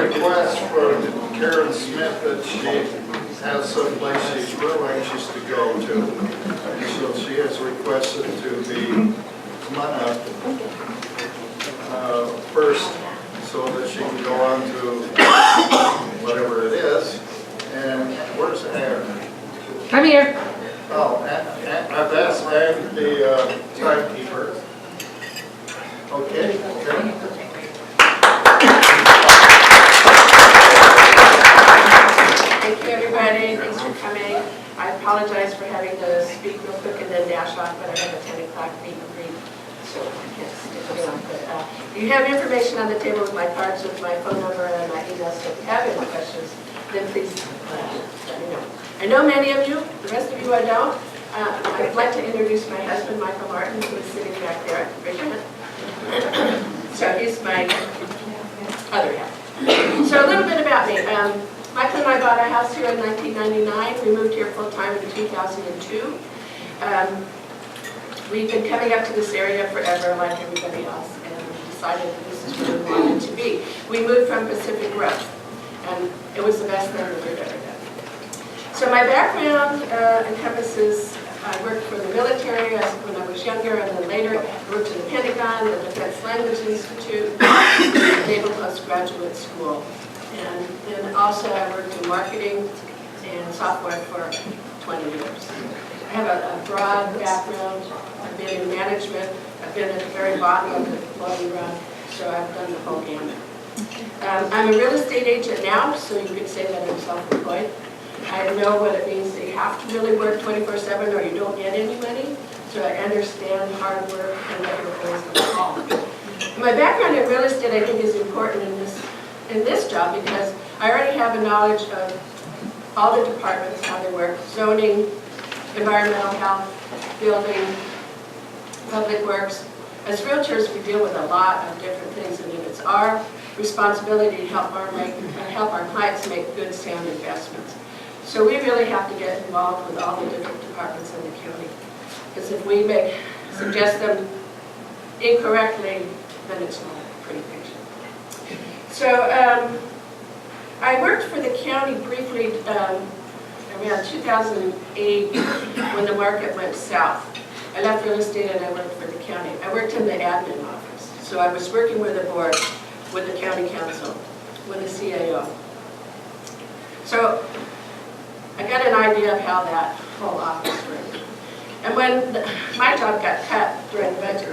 request for Karen Smith that she has someplace she's real anxious to go to. And so she has requested to be, come on up, first so that she can go on to whatever it is. And where's Ann? I'm here. Oh, I've asked Ann, the timekeeper. Okay, okay. Thank you, everybody. Thanks for coming. I apologize for having to speak real quick and then dash off, but I have a 10 o'clock meet and greet, so I can't stick around. But you have information on the table with my cards, with my phone number and my email, so if you have any questions, then please let me know. I know many of you, the rest of you I don't. I'd like to introduce my husband, Michael Martin, who is sitting back there. Raise your hand. So he's my other half. So a little bit about me. Michael and I bought a house here in 1999. We moved here full-time in 2002. We've been coming up to this area forever, like everybody else, and we decided that this is where we wanted to be. We moved from Pacific Grove, and it was the best thing that we've ever done. So my background encompasses, I worked for the military when I was younger, and then later I worked in the Pentagon, the Defense Language Institute, Naval Postgraduate School. And then also I worked in marketing and software for 20 years. I have a broad background. I've been in management. I've been at the very bottom of the employee run, so I've done the whole gamut. I'm a real estate agent now, so you could say that I'm self-employed. I know what it means that you have to really work 24/7 or you don't get any money. So I understand hard work and what your goals are. My background in real estate I think is important in this job because I already have a knowledge of all the departments, how they work, zoning, environmental health, building, public works. As realtors we deal with a lot of different things and it's our responsibility to help our clients make good sound investments. So we really have to get involved with all the different departments in the county. Because if we suggest them incorrectly, then it's not a pretty picture. So I worked for the county briefly around 2008 when the market went south. I left real estate and I worked for the county. I worked in the admin office. So I was working with the board, with the county council, with the CAO. So I got an idea of how that whole office worked. And when my job got cut during the budget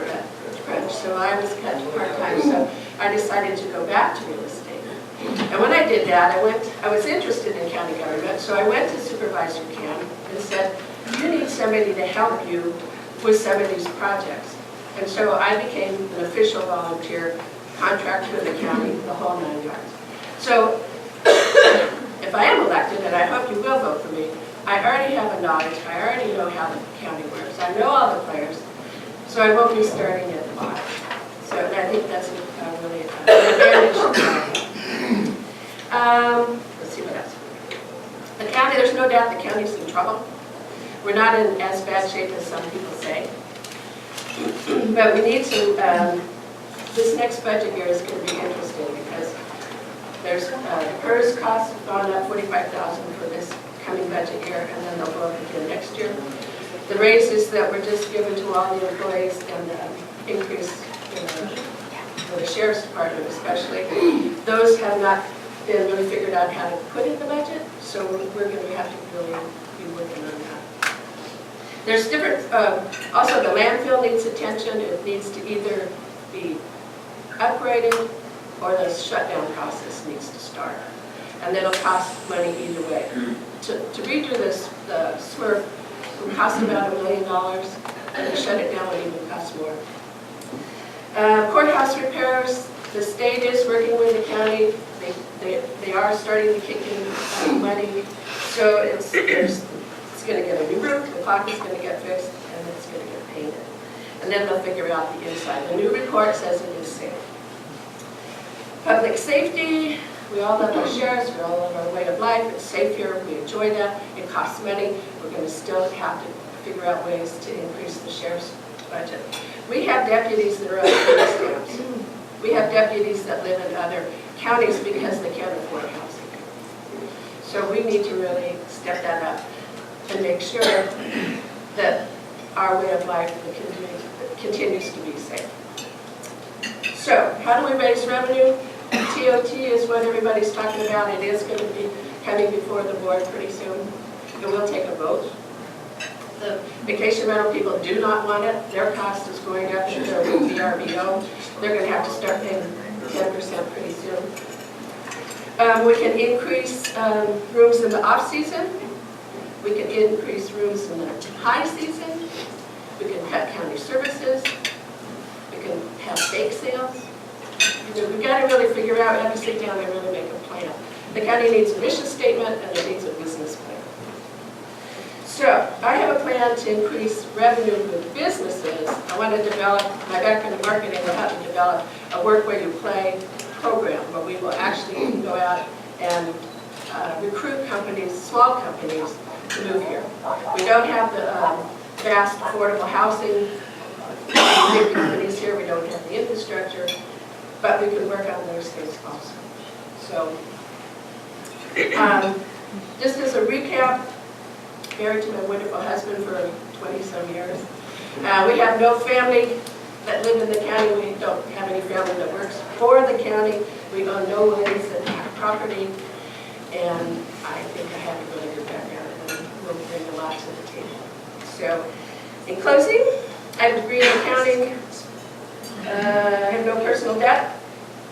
crunch, so I was cut to part-time, so I decided to go back to real estate. And when I did that, I was interested in county government, so I went to Supervisor Camp and said, you need somebody to help you with some of these projects. And so I became an official volunteer, contract with the county, the whole 9 yards. So if I am elected, and I hope you will vote for me, I already have a knowledge, I already know how the county works, I know all the players, so I won't be starting at the bottom. So I think that's really an advantage. Let's see what else. The county, there's no doubt the county's in trouble. We're not in as bad shape as some people say. But we need to, this next budget year is going to be interesting because there's PERS costs have gone up $45,000 for this coming budget year, and then they'll go up again next year. The raises that were just given to all the employees and the increase for the sheriff's department especially, those have not been really figured out how to put in the budget, so we're going to have to really be working on that. There's different, also the landfill needs attention. It needs to either be upgraded or the shutdown process needs to start. And it'll cost money either way. To redo this, the SMRF will cost about $1 million, and to shut it down would even cost more. Courthouse repairs, the state is working with the county. They are starting to kick in money. So it's going to get a new roof, the clock is going to get fixed, and it's going to get painted. And then they'll figure out the inside. The new report says it is safe. Public safety, we all love our sheriffs, we all love our way of life. It's safe here, we enjoy that. It costs money. We're going to still have to figure out ways to increase the sheriff's budget. We have deputies that are on food stamps. We have deputies that live in other counties because they can't afford housing. So we need to really step that up and make sure that our way of life continues to be safe. So how do we raise revenue? TOT is what everybody's talking about. It is going to be coming before the board pretty soon. It will take a vote. The vacation rental people do not want it. Their cost is going up in their VRBO. They're going to have to start paying 10% pretty soon. We can increase rooms in the off-season. We can increase rooms in the high season. We can cut county services. We can have bake sales. We've got to really figure out, we have to sit down and really make a plan. The county needs a mission statement and it needs a business plan. So I have a plan to increase revenue with businesses. I want to develop, my background in marketing will help me develop a work where you play program where we will actually go out and recruit companies, small companies, to move here. We don't have the vast affordable housing, big companies here, we don't have the infrastructure, but we can work on those things also. So, just as a recap, married to my wonderful husband for 20-some years. We have no family that live in the county. We don't have any family that works for the county. We own no lands and property. And I think I have a really good background and will bring a lot to the table. So, in closing, I have a degree in accounting. I have no personal debt,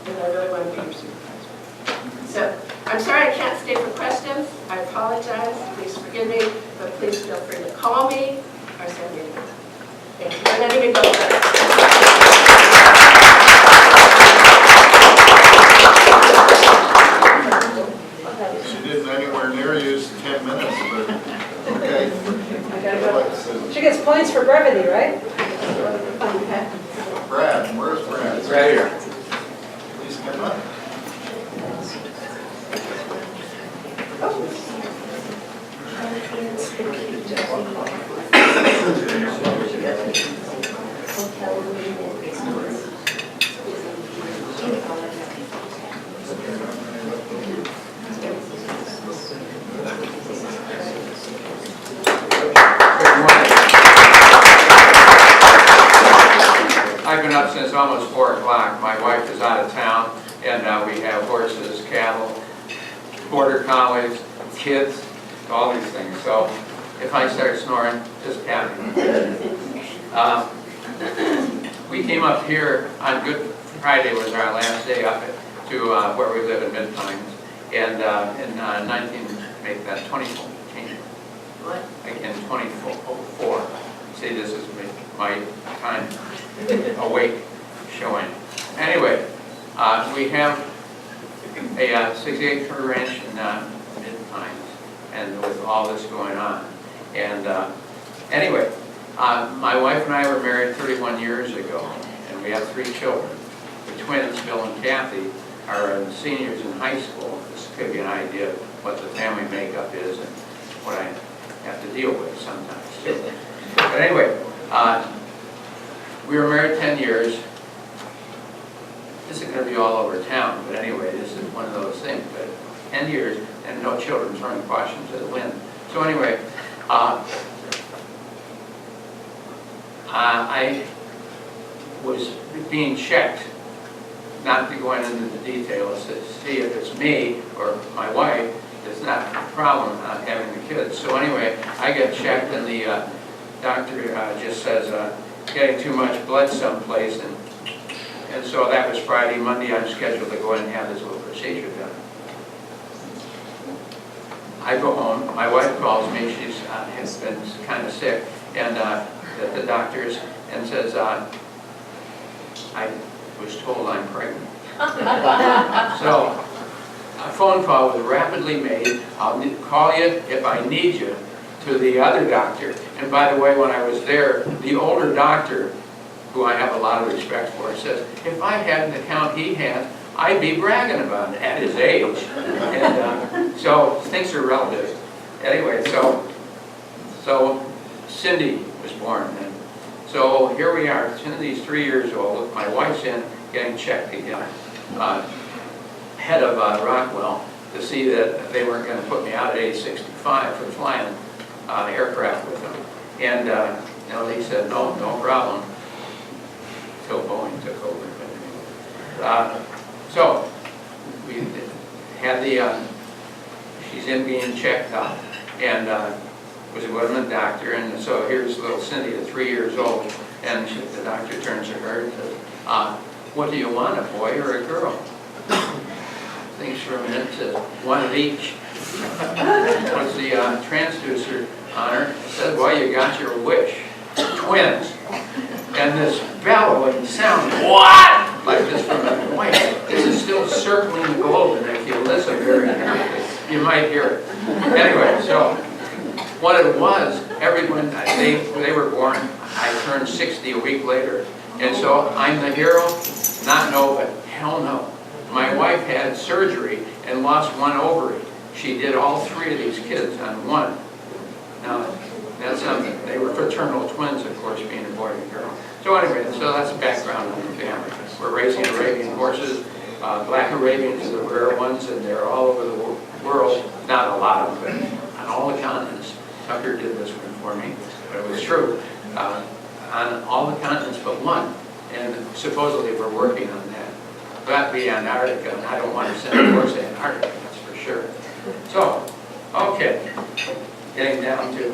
and I really want to be your supervisor. So, I'm sorry I can't stay for questions. I apologize. Please forgive me, but please feel free to call me or send me an email. Thank you. And let me go. She didn't anywhere near use 10 minutes, but okay. I gotta go. She gets points for brevity, right? Okay. Brad, where's Brad? It's right here. Please come up. I've been up since almost 4 o'clock. My wife is out of town, and we have horses, cattle, border collies, kids, all these things. So if I start snoring, just tap me. We came up here on Good Friday, was our last day up to where we live in Mid-Pines, and in 24. What? Again, 24. See, this is my time awake showing. Anyway, we have a 60-acre ranch in Mid-Pines, and with all this going on. And anyway, my wife and I were married 31 years ago, and we have 3 children. The twins, Bill and Kathy, are seniors in high school. This could be an idea of what the family makeup is and what I have to deal with sometimes too. But anyway, we were married 10 years. This is going to be all over town, but anyway, this is one of those things. But 10 years and no children, throwing caution to the wind. So anyway, I was being checked, not to go into the details, to see if it's me or my wife. It's not a problem having the kids. So anyway, I get checked, and the doctor just says, getting too much blood someplace, and so that was Friday. Monday I'm scheduled to go in and have this little procedure done. I go home, my wife calls me, she's has been kind of sick, and the doctors, and says, I was told I'm pregnant. So a phone call was rapidly made. I'll call you if I need you, to the other doctor. And by the way, when I was there, the older doctor, who I have a lot of respect for, says, if I had the count he has, I'd be bragging about it at his age. And so things are relative. Anyway, so Cindy was born. And so here we are. Cindy's 3 years old. My wife's in getting checked again. head of Rockwell to see that they weren't going to put me out at age 65 for flying aircraft with them. And he said, no problem, until Boeing took over. So we had she's in being checked out, and wasn't a doctor, and so here's little Cindy at 3 years old, and the doctor turns to her and says, what do you want, a boy or a girl? Thinks for a minute, says, one of each. What's the transducer on her? Said, well, you got your wish. Twins. And this bellowing sound, what? Like this from a point. This is still circling the globe, and if you listen very carefully, you might hear it. Anyway, so what it was, everyone, they were born, I turned 60 a week later. And so I'm the hero? Not no, but hell no. My wife had surgery and lost one ovary. She did all 3 of these kids on one. Now, that's something. They were fraternal twins, of course, being a boy and a girl. So anyway, so that's the background on the family. We're raising Arabian horses. Black Arabians are the rare ones, and they're all over the world. Not a lot of them, but on all the continents. Tucker did this one for me, but it was true. On all the continents but one, and supposedly we're working on that. That be Antarctica, and I don't want to send a horse to Antarctica, that's for sure. So, okay, getting down to,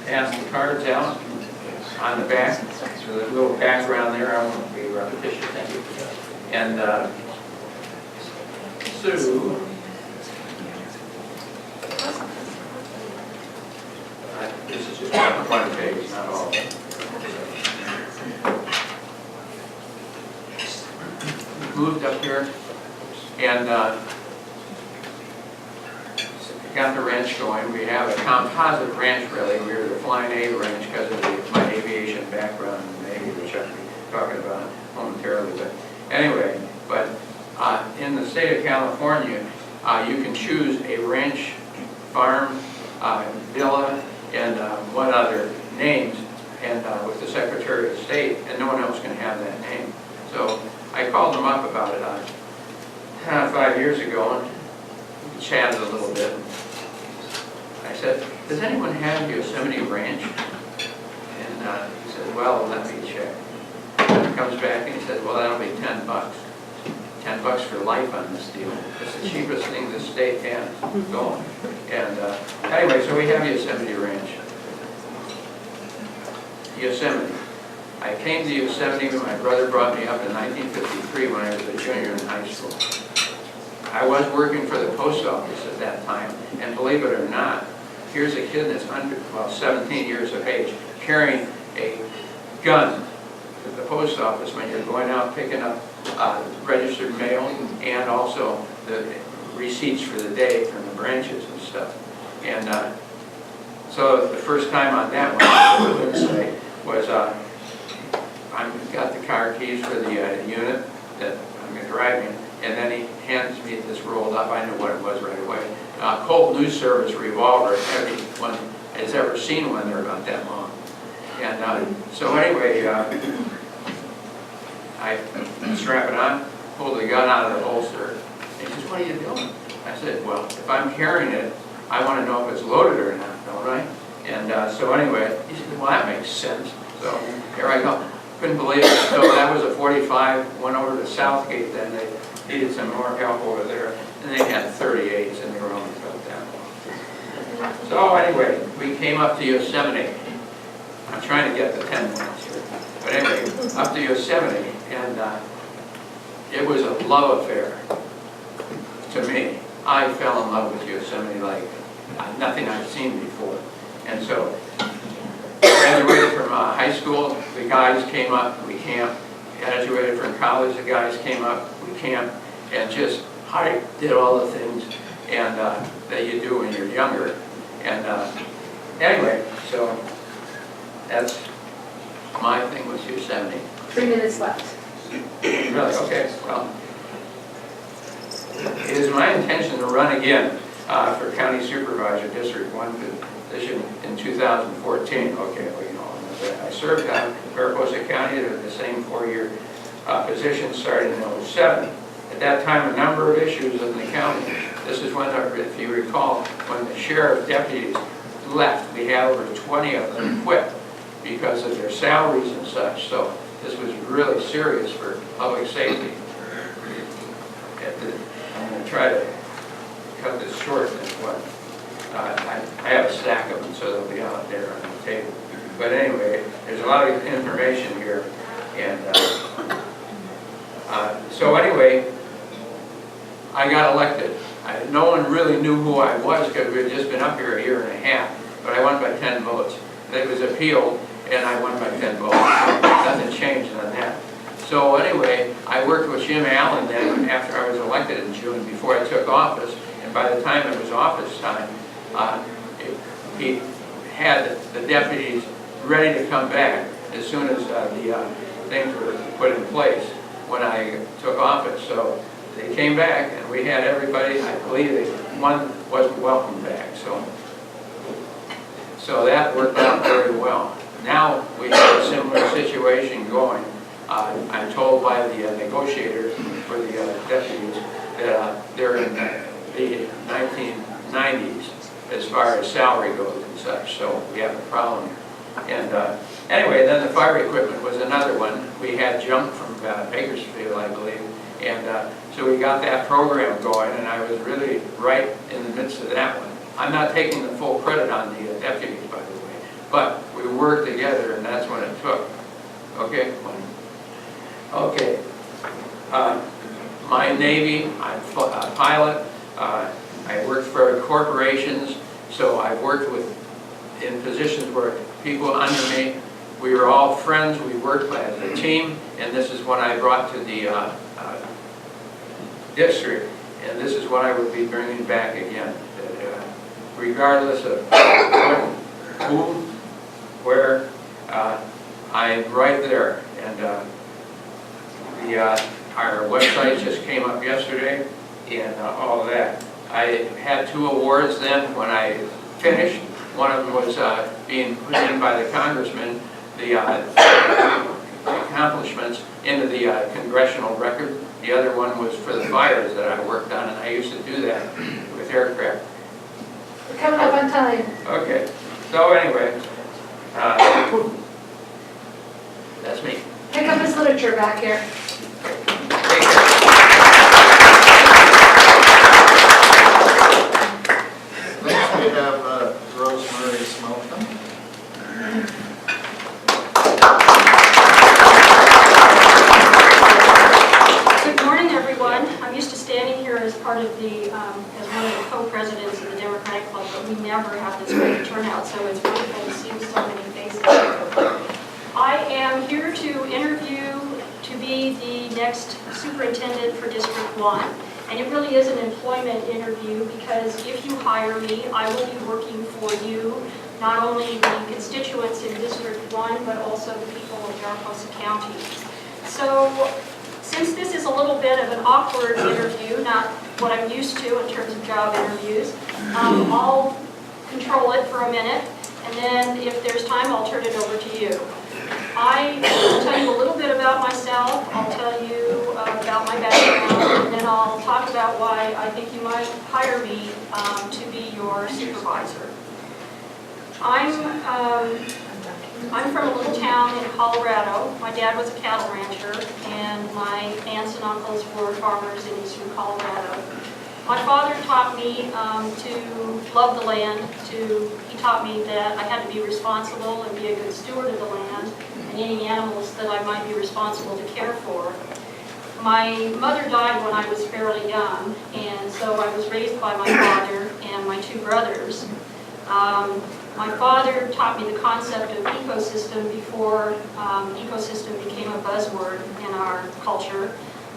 pass the cards out on the back. So there's a little background there, I won't be repetitious, thank you. And Sue. This is just one page, not all. Moved up here and got the ranch going. We have a composite ranch, really. We were the Flying A ranch because of my aviation background in the Navy, which I'll be talking about momentarily. But anyway, in the state of California, you can choose a ranch, farm, villa, and one other names, and with the Secretary of State, and no one else can have that name. So I called them up about it 5 years ago and chatted a little bit. I said, does anyone have Yosemite Ranch? And he said, well, let me check. And he comes back and he said, well, that'll be $10. $10 for life on this deal. It's the cheapest thing the state has going. And anyway, so we have Yosemite Ranch. Yosemite. I came to Yosemite when my brother brought me up in 1953 when I was a junior in high school. I was working for the post office at that time, and believe it or not, here's a kid that's 17 years of age, carrying a gun to the post office when you're going out picking up registered mail and also the receipts for the day from the branches and stuff. And so the first time on that one, I wouldn't say, was I got the car keys for the unit that I'm driving, and then he hands me this rolled up, I knew what it was right away, Colt News Service revolver. Everyone has ever seen one, they're about that long. And so anyway, I strap it on, pull the gun out of the holster, and he says, what are you doing? I said, well, if I'm carrying it, I want to know if it's loaded or not, don't I? And so anyway, he said, well, that makes sense. So here I go. Couldn't believe it. So that was a 45, went over to Southgate then. They needed some more help over there. And they had 38s and they were only about that long. So anyway, we came up to Yosemite. I'm trying to get the 10 minutes here. But anyway, up to Yosemite, and it was a love affair to me. I fell in love with Yosemite like nothing I've seen before. And so, graduated from high school, the guys came up, we camped. Graduated from college, the guys came up, we camped, and just did all the things and that you do when you're younger. And anyway, so that's my thing with Yosemite. 3 minutes left. Really? Okay, well. It is my intention to run again for County Supervisor, District 1 position in 2014. Okay, well, you know, I served Mariposa County the same 4-year position started in '07. At that time, a number of issues in the county. This is when, if you recall, when the sheriff deputies left, we had over 20 of them quit because of their salaries and such. So this was really serious for public safety. I'm going to try to cut this short. I have a stack of them, so they'll be out there on the table. But anyway, there's a lot of information here. And so anyway, I got elected. No one really knew who I was because we had just been up here a year and a half, but I won by 10 votes. It was appealed, and I won by 10 votes. Nothing changed on that. So anyway, I worked with Jim Allen then after I was elected in June, before I took office, and by the time it was office time, he had the deputies ready to come back as soon as the things were put in place when I took office. So they came back, and we had everybody. I believe one wasn't welcome back. So that worked out very well. Now we have a similar situation going. I'm told by the negotiators for the deputies that they're in the 1990s as far as salary goes and such. So we have a problem. And anyway, then the fire equipment was another one. We had junk from Bakersfield, I believe. And so we got that program going, and I was really right in the midst of that one. I'm not taking the full credit on the deputies, by the way, but we worked together, and that's when it took. Okay? Okay. My Navy, I'm a pilot. I worked for corporations, so I've worked in positions where people under me, we were all friends, we worked as a team, and this is what I brought to the district, and this is what I would be bringing back again. Regardless of who, where, I'm right there. And our website just came up yesterday, and all of that. I had 2 awards then when I finished. One of them was being put in by the congressman, the accomplishments into the congressional record. The other one was for the fires that I worked on, and I used to do that with aircraft. We're coming up on time. Okay. So anyway, that's me. Pick up his literature back here. Take care. Next we have Rosemary Smelton. Good morning, everyone. I'm used to standing here as part of the, as one of the co-presidents of the Democratic Club, but we never have this great turnout, so it's wonderful to see so many faces. I am here to interview to be the next superintendent for District 1. And it really is an employment interview because if you hire me, I will be working for you, not only the constituents in District 1, but also the people of Mariposa County. So since this is a little bit of an awkward interview, not what I'm used to in terms of job interviews, I'll control it for a minute, and then if there's time, I'll turn it over to you. I will tell you a little bit about myself, I'll tell you about my background, and then I'll talk about why I think you might hire me to be your supervisor. I'm from a little town in Colorado. My dad was a cattle rancher, and my aunts and uncles were farmers in eastern Colorado. My father taught me to love the land. He taught me that I had to be responsible and be a good steward of the land and any animals that I might be responsible to care for. My mother died when I was fairly young, and so I was raised by my father and my 2 brothers. My father taught me the concept of ecosystem before ecosystem became a buzzword in our culture.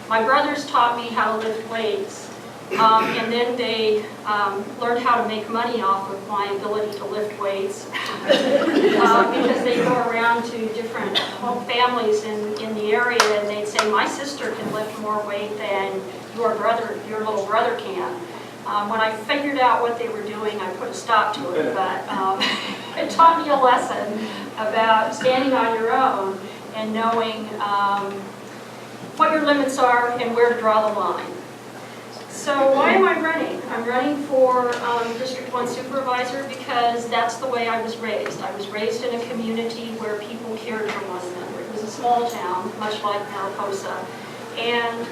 My brothers taught me how to lift weights. And then they learned how to make money off of my ability to lift weights because they go around to different families in the area and they'd say, my sister can lift more weight than your little brother can. When I figured out what they were doing, I put a stop to it, but it taught me a lesson about standing on your own and knowing what your limits are and where to draw the line. So why am I running? I'm running for District 1 Supervisor because that's the way I was raised. I was raised in a community where people cared for one another. It was a small town, much like Mariposa. And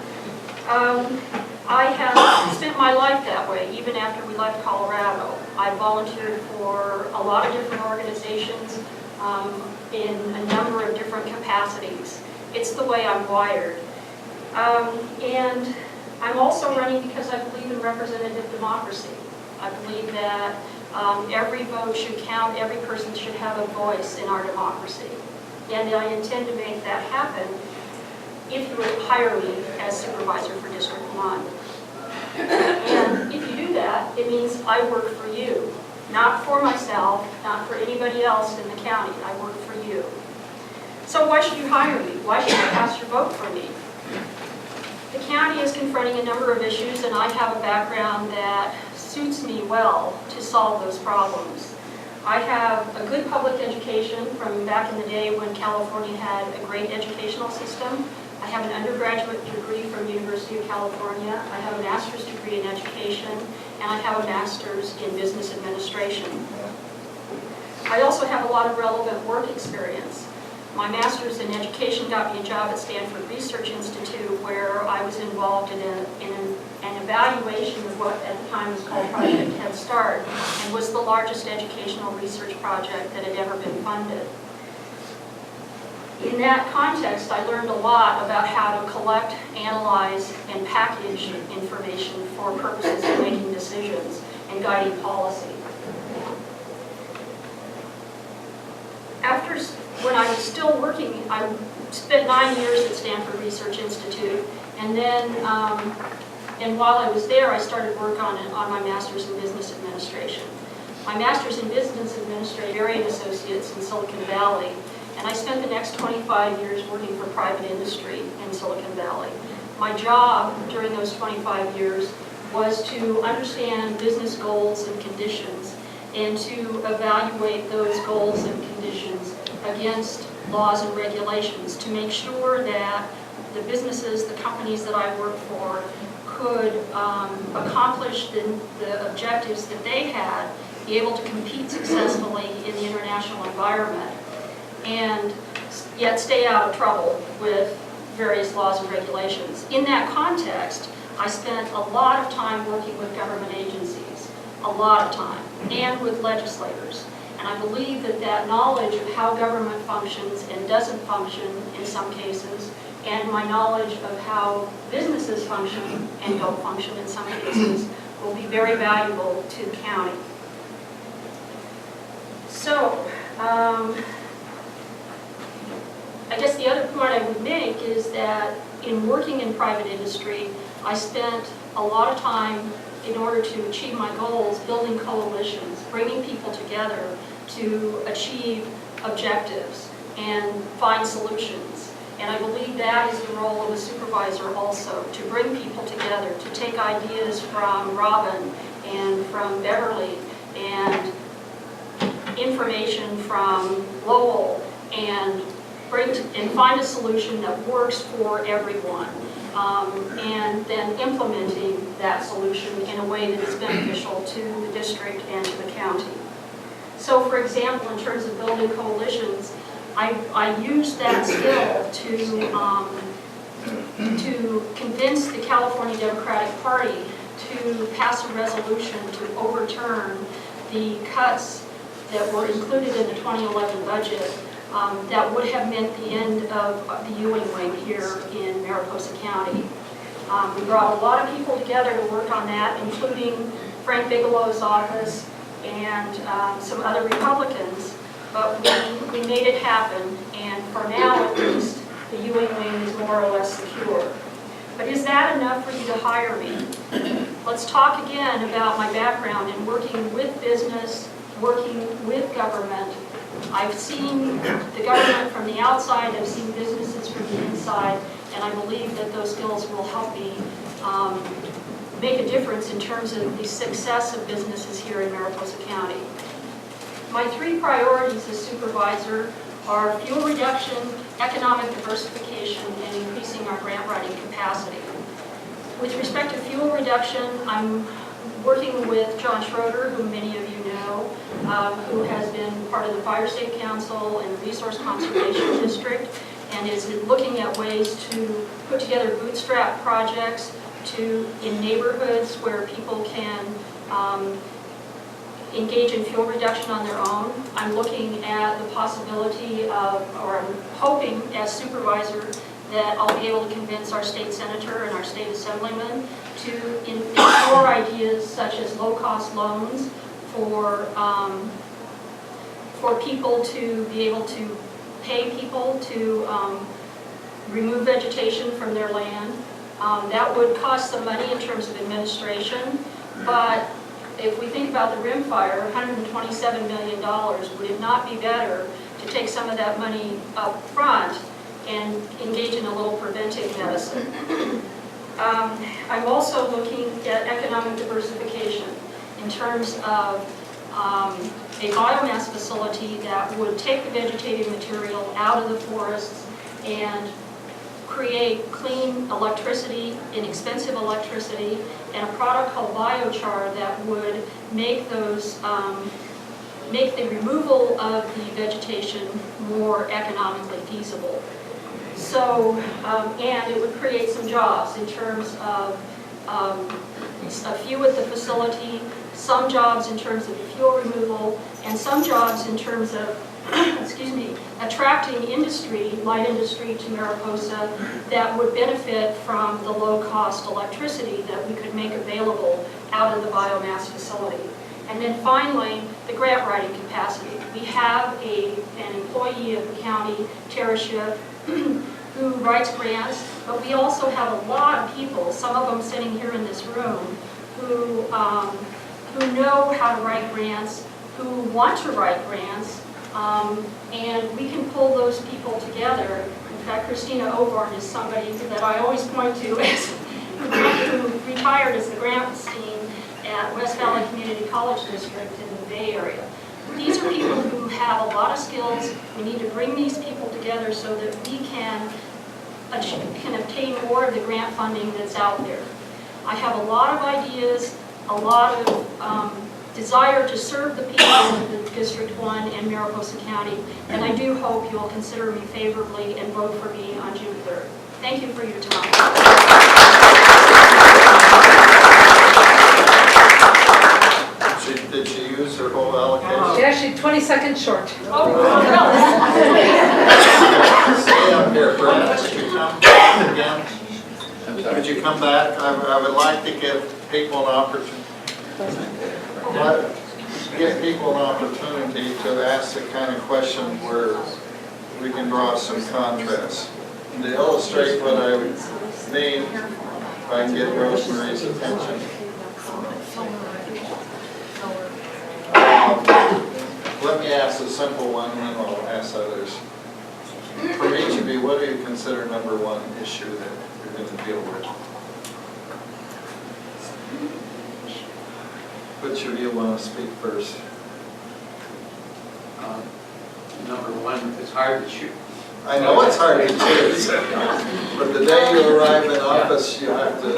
I have spent my life that way, even after we left Colorado. I volunteered for a lot of different organizations in a number of different capacities. It's the way I'm wired. And I'm also running because I believe in representative democracy. I believe that every vote should count, every person should have a voice in our democracy. And I intend to make that happen if you would hire me as supervisor for District 1. And if you do that, it means I work for you. Not for myself, not for anybody else in the county. I work for you. So why should you hire me? Why should you cast your vote for me? The county is confronting a number of issues, and I have a background that suits me well to solve those problems. I have a good public education from back in the day when California had a great educational system. I have an undergraduate degree from University of California. I have a master's degree in education, and I have a master's in business administration. I also have a lot of relevant work experience. My master's in education got me a job at Stanford Research Institute, where I was involved in an evaluation of what at the time was called Project Head Start, and was the largest educational research project that had ever been funded. In that context, I learned a lot about how to collect, analyze, and package information for purposes of making decisions and guiding policy. When I was still working, I spent 9 years at Stanford Research Institute, and then, and while I was there, I started work on my master's in business administration. My master's in business administration, Berry & Associates in Silicon Valley, and I spent the next 25 years working for private industry in Silicon Valley. My job during those 25 years was to understand business goals and conditions, and to evaluate those goals and conditions against laws and regulations to make sure that the businesses, the companies that I work for, could accomplish the objectives that they had, be able to compete successfully in the international environment, and yet stay out of trouble with various laws and regulations. In that context, I spent a lot of time working with government agencies, a lot of time, and with legislators. And I believe that that knowledge of how government functions and doesn't function in some cases, and my knowledge of how businesses function and don't function in some cases, will be very valuable to the county. So, I guess the other point I would make is that in working in private industry, I spent a lot of time in order to achieve my goals, building coalitions, bringing people together to achieve objectives and find solutions. And I believe that is the role of a supervisor also, to bring people together, to take ideas from Robin and from Beverly and information from Lowell and find a solution that works for everyone. And then implementing that solution in a way that is beneficial to the district and to the county. So for example, in terms of building coalitions, I used that skill to convince the California Democratic Party to pass a resolution to overturn the cuts that were included in the 2011 budget that would have meant the end of the Ewing Wing here in Mariposa County. We brought a lot of people together to work on that, including Frank Bigelow's office and some other Republicans, but we made it happen, and for now at least, the Ewing Wing is more or less secure. But is that enough for you to hire me? Let's talk again about my background in working with business, working with government. I've seen the government from the outside, I've seen businesses from the inside, and I believe that those skills will help me make a difference in terms of the success of businesses here in Mariposa County. My 3 priorities as supervisor are fuel reduction, economic diversification, and increasing our grant writing capacity. With respect to fuel reduction, I'm working with John Schroeder, who many of you know, who has been part of the Fire Safe Council and the Resource Conservation District, and is looking at ways to put together bootstrap projects in neighborhoods where people can engage in fuel reduction on their own. I'm looking at the possibility of, or I'm hoping as supervisor, that I'll be able to convince our state senator and our state assemblyman to explore ideas such as low-cost loans for people to be able to pay people to remove vegetation from their land. That would cost some money in terms of administration, but if we think about the rim fire, $127 million, would it not be better to take some of that money up front and engage in a little preventive medicine? I'm also looking at economic diversification in terms of a biomass facility that would take the vegetative material out of the forests and create clean electricity, inexpensive electricity, and a product called biochar that would make those make the removal of the vegetation more economically feasible. So, and it would create some jobs in terms of a few at the facility, some jobs in terms of fuel removal, and some jobs in terms of excuse me, attracting industry, light industry to Mariposa that would benefit from the low-cost electricity that we could make available out of the biomass facility. And then finally, the grant writing capacity. We have an employee of the county, Tara Schiff, who writes grants, but we also have a lot of people, some of them sitting here in this room, who know how to write grants, who want to write grants, and we can pull those people together. In fact, Christina Oborn is somebody that I always point to as who retired as the grants dean at West Valley Community College District in the Bay Area. These are people who have a lot of skills. We need to bring these people together so that we can obtain more of the grant funding that's out there. I have a lot of ideas, a lot of desire to serve the people of the District 1 and Mariposa County, and I do hope you'll consider me favorably and vote for me on June 3rd. Thank you for your time. Did she use her whole allocation? She's actually 20 seconds short. Oh, Stay up here, Brent. Could you come back again? Could you come back? I would like to give people an opportunity. Give people an opportunity to ask the kind of question where we can draw some contrast. And to illustrate what I mean, if I can get Rosemary's attention. Let me ask a simple one, and then I'll ask others. For each of you, what do you consider number one issue that you're going to deal with? Which of you want to speak first? Number one, it's hard to choose. I know it's hard to choose, but the day you arrive in office, you have to,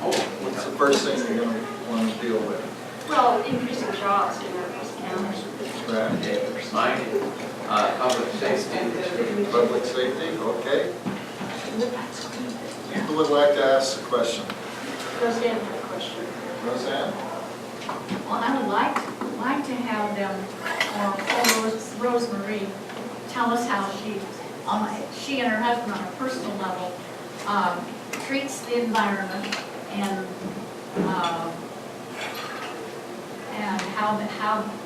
what's the first thing you're going to want to deal with? well, increasing jobs in Mariposa County. Right. Mine, public safety. Public safety, okay. Who would like to ask the question? Roseanne had a question. Roseanne? Well, I would like to have them, or Rosemary, tell us how she and her husband on a personal level treats the environment and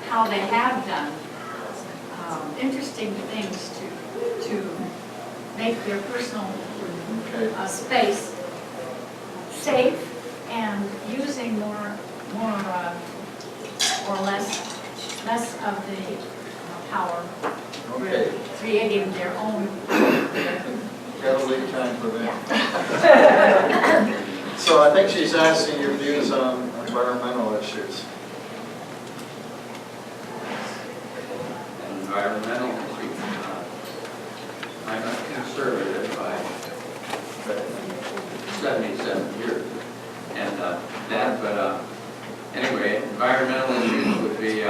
how they have done interesting things to make their personal space safe and using more or less of the power, Okay. creating their own. Gotta leave time for that. So I think she's asking your views on environmental issues. Environmental issues. conservative by 77 years. And but anyway, environmental issues would be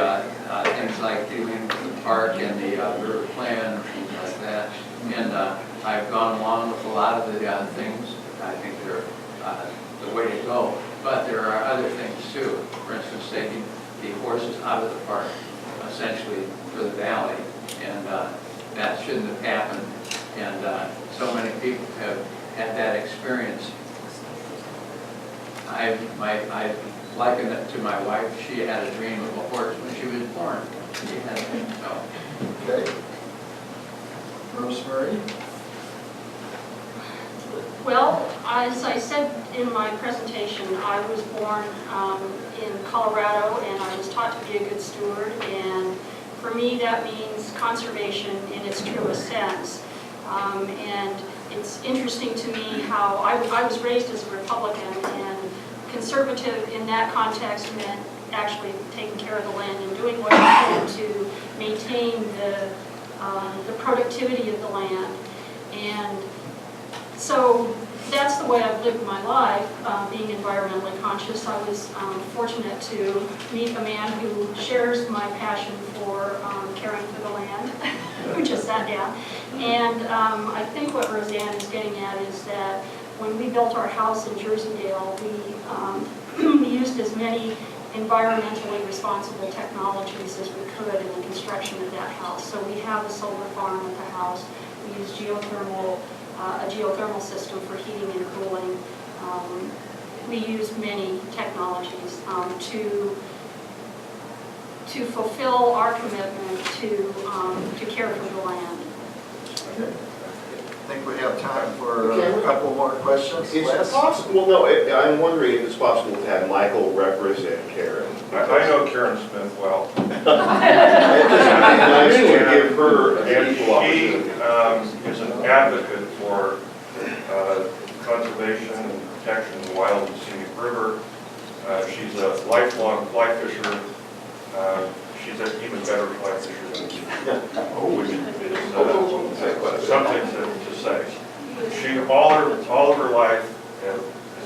things like dealing with the park and the river plan, things like that. And I've gone along with a lot of the things. I think they're the way to go. But there are other things too. For instance, taking the horses out of the park, essentially for the valley, and that shouldn't have happened. And so many people have had that experience. I liken it to my wife. She had a dream of a horse when she was born. She had it, so. Okay. Rosemary? Well, as I said in my presentation, I was born in Colorado, and I was taught to be a good steward, and for me that means conservation in its truest sense. And it's interesting to me how I was raised as a Republican, and conservative in that context meant actually taking care of the land and doing what I could to maintain the productivity of the land. And so that's the way I've lived my life, being environmentally conscious. I was fortunate to meet a man who shares my passion for caring for the land. We just sat down. And I think what Roseanne is getting at is that when we built our house in Jersey-Dale, we used as many environmentally responsible technologies as we could in the construction of that house. So we have a solar farm at the house. We use a geothermal system for heating and cooling. We use many technologies to fulfill our commitment to care for the land. Okay. I think we have time for a couple more questions. Is it Les? possible, no, I'm wondering if it's possible to have Michael represent Karen. I know Karen Smith well. It just would be nice to give her an And equal she opportunity. is an advocate for conservation and protection of the wild and scenic river. She's a lifelong fly fisher. She's an even better fly fisher than me, which is something to say. She, all of her life, has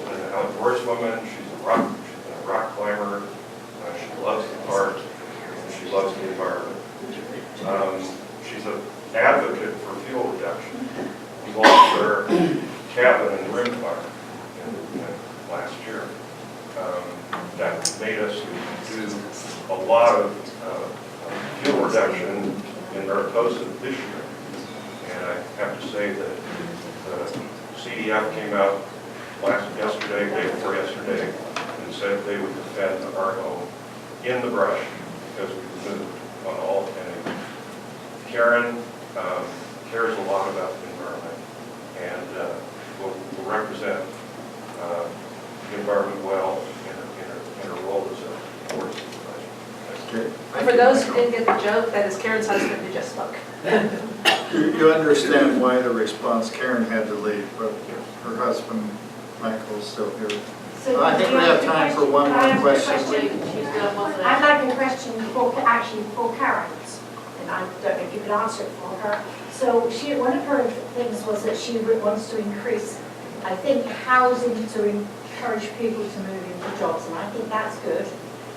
been an outdoorswoman. She's been a rock climber. She loves the park, and she loves the environment. She's an advocate for fuel reduction. We launched our cabin and rim fire last year. That made us do a lot of fuel reduction in Mariposa this year. And I have to say that the CDF came out yesterday, day before yesterday, and said they would defend our home in the brush because we moved on all 10 acres. Karen cares a lot about the environment and will represent the environment well in her role as a board supervisor. Okay. And for those who didn't get the joke, that is Karen's husband who just spoke. You understand why the response Karen had to leave, but her husband, Michael's still here. So I think we have time for one more question. I'd like a question for Karen's, and I don't know if you could answer it for her. So one of her things was that she wants to increase, I think, housing to encourage people to move into jobs, and I think that's good.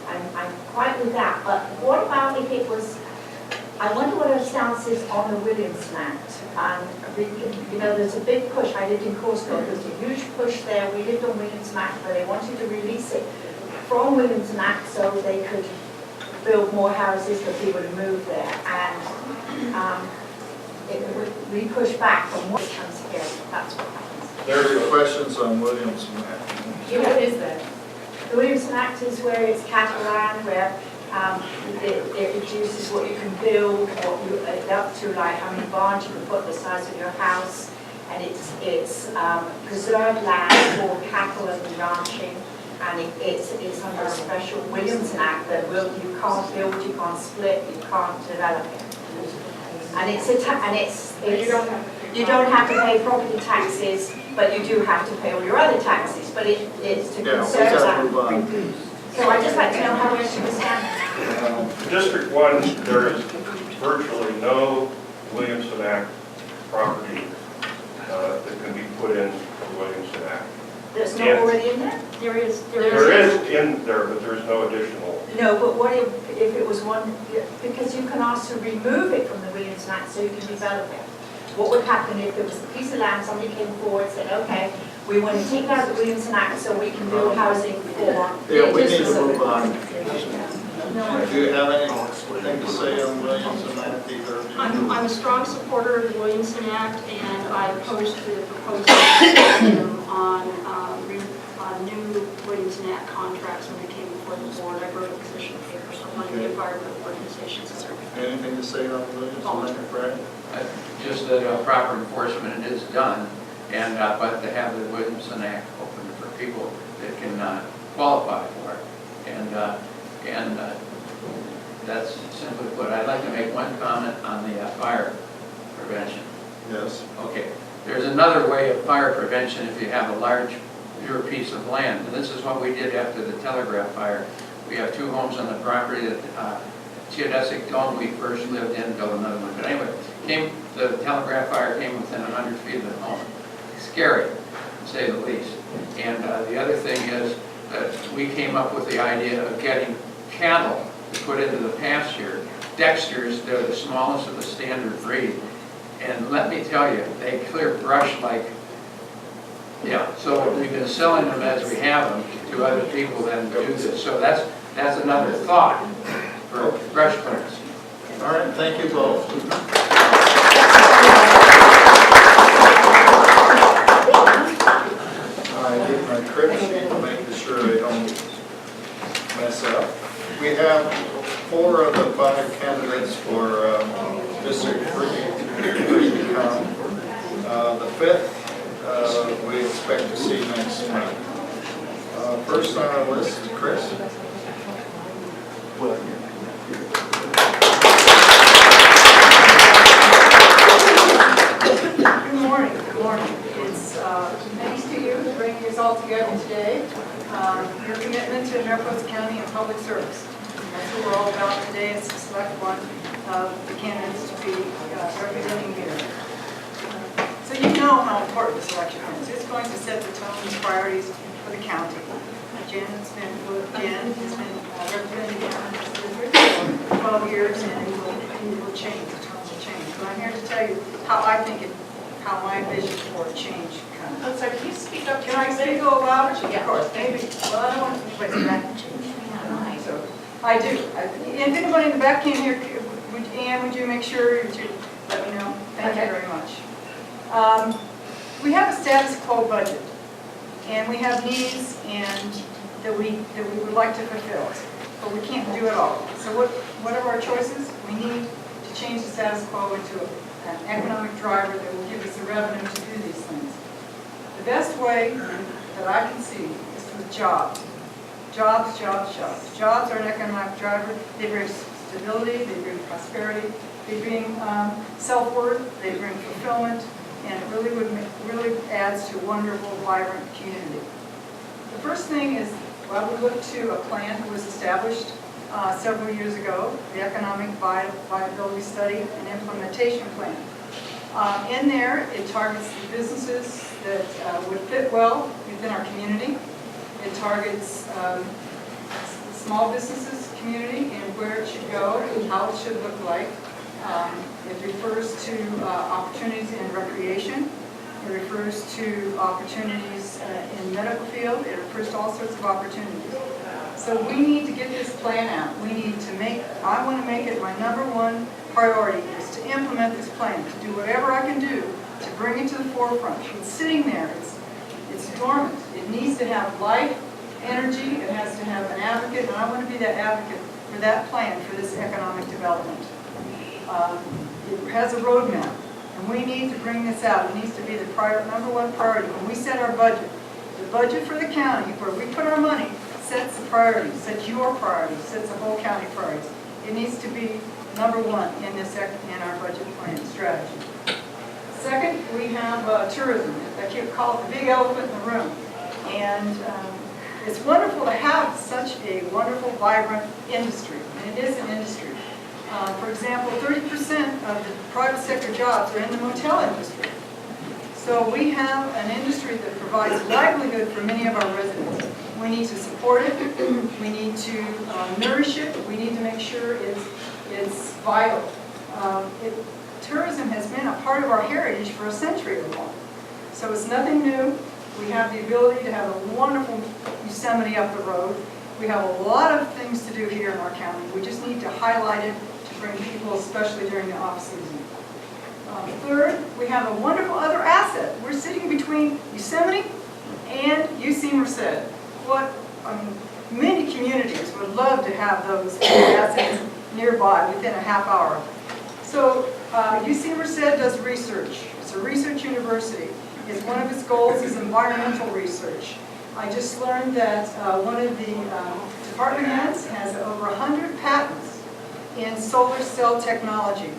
I'm quite with that. But what about if it was? I wonder what her stance is on the Williamson Act. And you know, there's a big push. I lived in Corsica. There's a huge push there. We lived on Williamson Act, but they wanted to release it from Williamson Act so they could build more houses for people to move there. And we push back from what comes here. That's what happens. There are questions on Williamson Act. What is that? The Williamson Act is where it's cattle land, where it reduces what you can build, what you up to, like how many barns you can put the size of your house, and it's preserved land for cattle and ranching, and it's under a special Williamson Act that you can't build, you can't split, you can't develop it, and you don't have to pay property taxes, but you do have to pay all your other taxes, but it's to conserve that. So I'd just like to know how much you stand. District 1, there is virtually no Williamson Act property not already in there? There is. There is in there, but there's no additional. No, but what if it was one, because you can ask to remove it from the Williamson Act so you can develop it. What would happen if there was a piece of land, somebody came forward and said, okay, we want to take out the Williamson Act so we can build housing for. Yeah, we need to move on. No. Do you have anything to say on Williamson Act either? I'm a strong supporter of the Williamson Act, and I opposed the proposal on new Williamson Act contracts when they came before the board. I wrote a position paper, so I'm on the environmental organizations. Anything to say on Williamson Act, Brad? Just that proper enforcement is done, and but to have the Williamson Act open for people that can qualify for it, and that's simply put. I'd like to make one comment on the fire prevention. Yes. Okay, there's another way of fire prevention if you have a large piece of land, and this is what we did after the telegraph fire. We have 2 homes on the property that Geodesic Dome we first lived in, built another one. But anyway, the telegraph fire came within 100 feet of the home. Scary, to say the least. And the other thing is that we came up with the idea of getting cattle to put into the pasture. Dexters, they're the smallest of the standard breed. And let me tell you, they clear brush like, yeah. So we've been selling them as we have them to other people that do this. So that's another thought for brush clearance. All right, thank you both. I get my crib sheet to make sure I don't mess up. We have 4 of the 5 candidates for District 3 to come. The 5th we expect to see next month. First on our list, Chris. Good morning, good morning. It's thanks to you for bringing us all together today. Your commitment to Mariposa County and public service. That's what we're all about today, is to select one of the candidates to be representing here. So you know how important this election is. It's going to set the tone and priorities for the county. Jen has been representing the district for 12 years, and it will change, the tone will change. But I'm here to tell you how I think how my vision for change comes. I'm sorry, can you speak up? Can I speak a little louder? Yeah. Of course, maybe. Well, I don't want to place it back. So, I do. If anybody in the back can't hear, Ann, would you make sure to let me know? Thank you very much. We have a status quo budget, and we have needs that we would like to fulfill, but we can't do it all. So what are our choices? We need to change the status quo into an economic driver that will give us the revenue to do these things. The best way that I can see is through jobs. Jobs, jobs, jobs. Jobs are an economic driver. They bring stability, they bring prosperity, they bring self-worth, they bring fulfillment, and it really adds to a wonderful, vibrant community. The first thing is, well, we look to a plan that was established several years ago, the Economic Viability Study and Implementation Plan. In there, it targets the businesses that would fit well within our community. It targets the small businesses community and where it should go and how it should look like. It refers to opportunities in recreation. It refers to opportunities in medical field. It refers to all sorts of opportunities. So we need to get this plan out. We need to I want to make it my #1 priority is to implement this plan, to do whatever I can do to bring it to the forefront. It's sitting there. It's dormant. It needs to have life, energy. It has to have an advocate, and I want to be that advocate for that plan for this economic development. It has a roadmap, and we need to bring this out. It needs to be the #1 priority. When we set our budget, the budget for the county, where we put our money, sets the priorities, sets your priorities, sets the whole county priorities. It needs to be #1 in our budget plan strategy. Second, we have tourism. I keep calling it the big elephant in the room. And it's wonderful to have such a wonderful, vibrant industry, and it is an industry. For example, 30% of the private sector jobs are in the motel industry. So we have an industry that provides livelihood for many of our residents. We need to support it, we need to nourish it, we need to make sure it's vital. Tourism has been a part of our heritage for a century or more. So it's nothing new. We have the ability to have a wonderful Yosemite up the road. We have a lot of things to do here in our county. We just need to highlight it to bring people, especially during the off-season. Third, we have a wonderful other asset. We're sitting between Yosemite and UC Merced. Many communities would love to have those assets nearby within a half hour. So UC Merced does research. It's a research university. One of its goals is environmental research. I just learned that one of the department heads has over 100 patents in solar cell technology.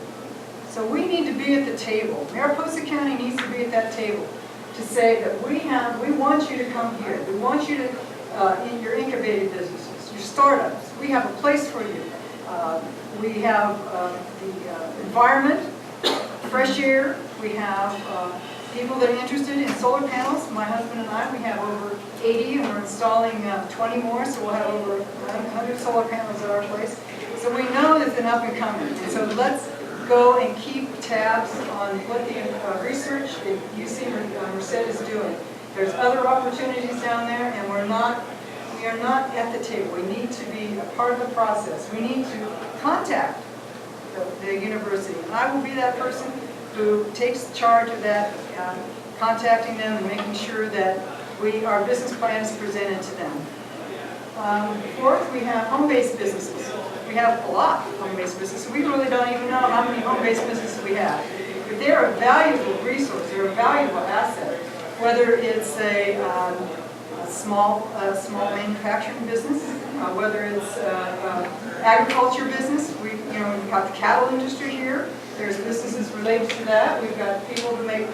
So we need to be at the table. Mariposa County needs to be at that table to say that we want you to come here. We want you to, in your incubated businesses, your startups. We have a place for you. We have the environment, fresh air. We have people that are interested in solar panels. My husband and I, we have over 80 and we're installing 20 more, so we'll have over 100 solar panels at our place. So we know it's an up and coming. And so let's go and keep tabs on what the research that UC Merced is doing. There's other opportunities down there, and we are not at the table. We need to be a part of the process. We need to contact the university. And I will be that person who takes charge of that, contacting them and making sure that our business plan is presented to them. Fourth, we have home-based businesses. We have a lot of home-based businesses. We really don't even know how many home-based businesses we have. But they're a valuable resource. They're a valuable asset. Whether it's a small manufacturing business, whether it's agriculture business. We've got the cattle industry here. There's businesses related to that. We've got people who make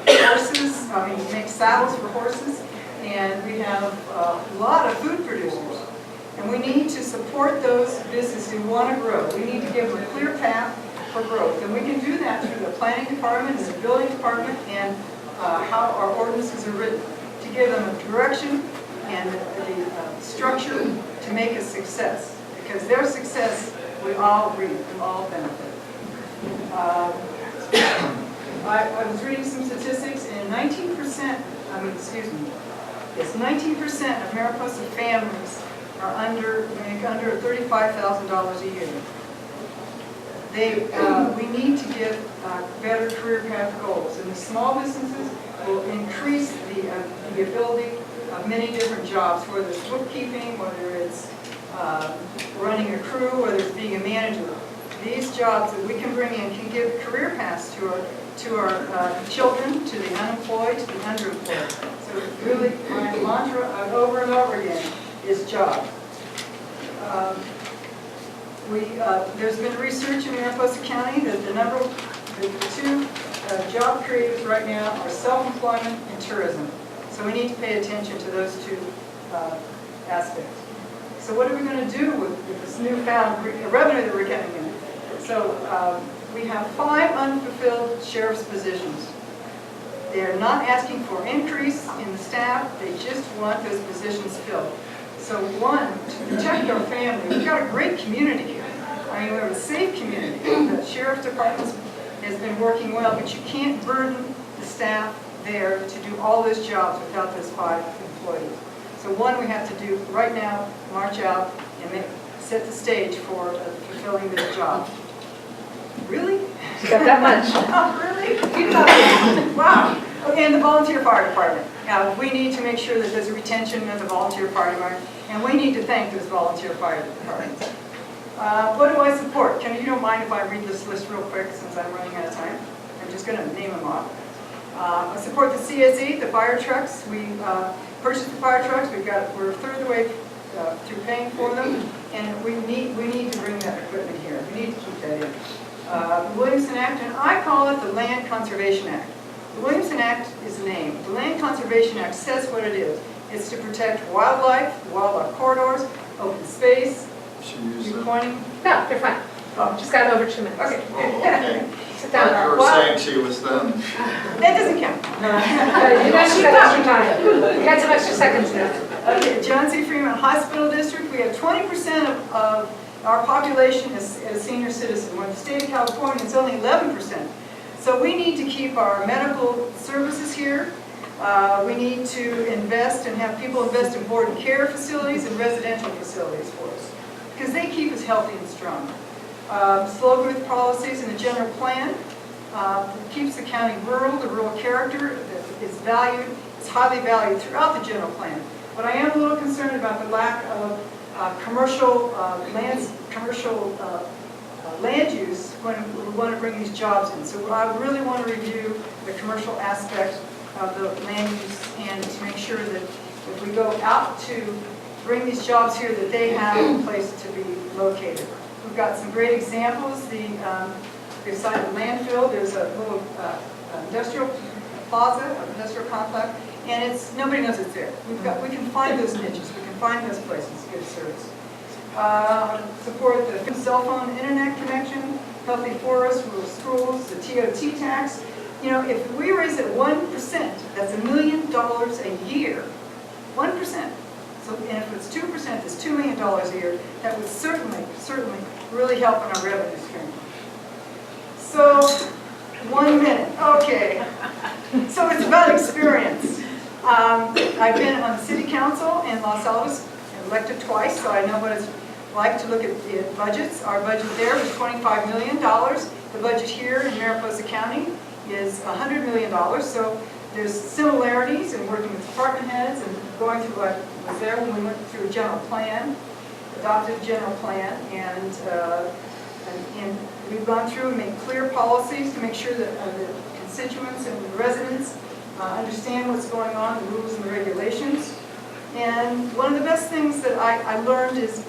make saddles for horses. And we have a lot of food producers. And we need to support those businesses who want to grow. We need to give them a clear path for growth. And we can do that through the planning department and the building department and how our ordinances are written, to give them a direction and the structure to make a success. Because their success, we all reap, we all benefit. I was reading some statistics, and 19% of Mariposa families are make under $35,000 a year. We need to give better career path goals, and the small businesses will increase the ability of many different jobs, whether it's bookkeeping, whether it's running a crew, whether it's being a manager. These jobs that we can bring in can give career paths to our children, to the unemployed, to the underemployed. So really, my mantra over and over again is job. There's been research in Mariposa County that the two job creators right now are self-employment and tourism. So we need to pay attention to those two aspects. So what are we going to do with this newfound revenue that we're getting in? So we have 5 unfulfilled sheriff's positions. They're not asking for increase in the staff, they just want those positions filled. So one, to protect our family, we've got a great community here. We have a safe community. The sheriff's department has been working well, but you can't burden the staff there to do all those jobs without those 5 employees. So one, we have to do right now, march out and set the stage for fulfilling this job. Really? Got that much? Oh, really? You know that. Wow. Okay, and the volunteer fire department. We need to make sure that there's a retention of the volunteer fire department, and we need to thank those volunteer fire departments. What do I support? You don't mind if I read this list real quick since I'm running out of time? I'm just going to name them off. I support the CSE, the fire trucks. We purchased the fire trucks. We're a third of the way through paying for them, and we need to bring that equipment here. We need to keep that in. The Williamson Act, and I call it the Land Conservation Act. The Williamson Act is the name. The Land Conservation Act says what it is. It's to protect wildlife corridors, open space. Should use You it. pointing? No, they're fine. Oh. Just got over 2 minutes. Okay. Oh, okay. Sit But down. you were saying she was done. That doesn't count. You got some extra time. You got some extra seconds there. Okay, John C. Freeman Hospital District, we have 20% of our population as senior citizen. When the state of California, it's only 11%. So we need to keep our medical services here. We need to invest and have people invest in board and care facilities and residential facilities for us, because they keep us healthy and strong. Slow growth policies and the general plan keeps the county rural, the rural character is valued, it's highly valued throughout the general plan. But I am a little concerned about the lack of commercial land use when we want to bring these jobs in. So I really want to review the commercial aspect of the land use and to make sure that if we go out to bring these jobs here, that they have a place to be located. We've got some great examples. Beside the landfill, there's a little industrial plaza, industrial complex, and nobody knows it's there. We can find those niches, we can find those places to get service. Support the cell phone internet connection, healthy forests, rural schools, the TOT tax. You know, if we raise it 1%, that's $1 million a year. 1%. So, and if it's 2%, that's $2 million a year. That would certainly really help in our revenue stream. So, 1 minute. Okay. So it's about experience. I've been on the city council in Los Altos, elected twice, so I know what it's like to look at the budgets. Our budget there was $25 million. The budget here in Mariposa County is $100 million. So there's similarities in working with department heads and going through what was there when we went through a general plan, adopted a general plan, and we've gone through and made clear policies to make sure that the constituents and the residents understand what's going on, the rules and the regulations. And one of the best things that I learned is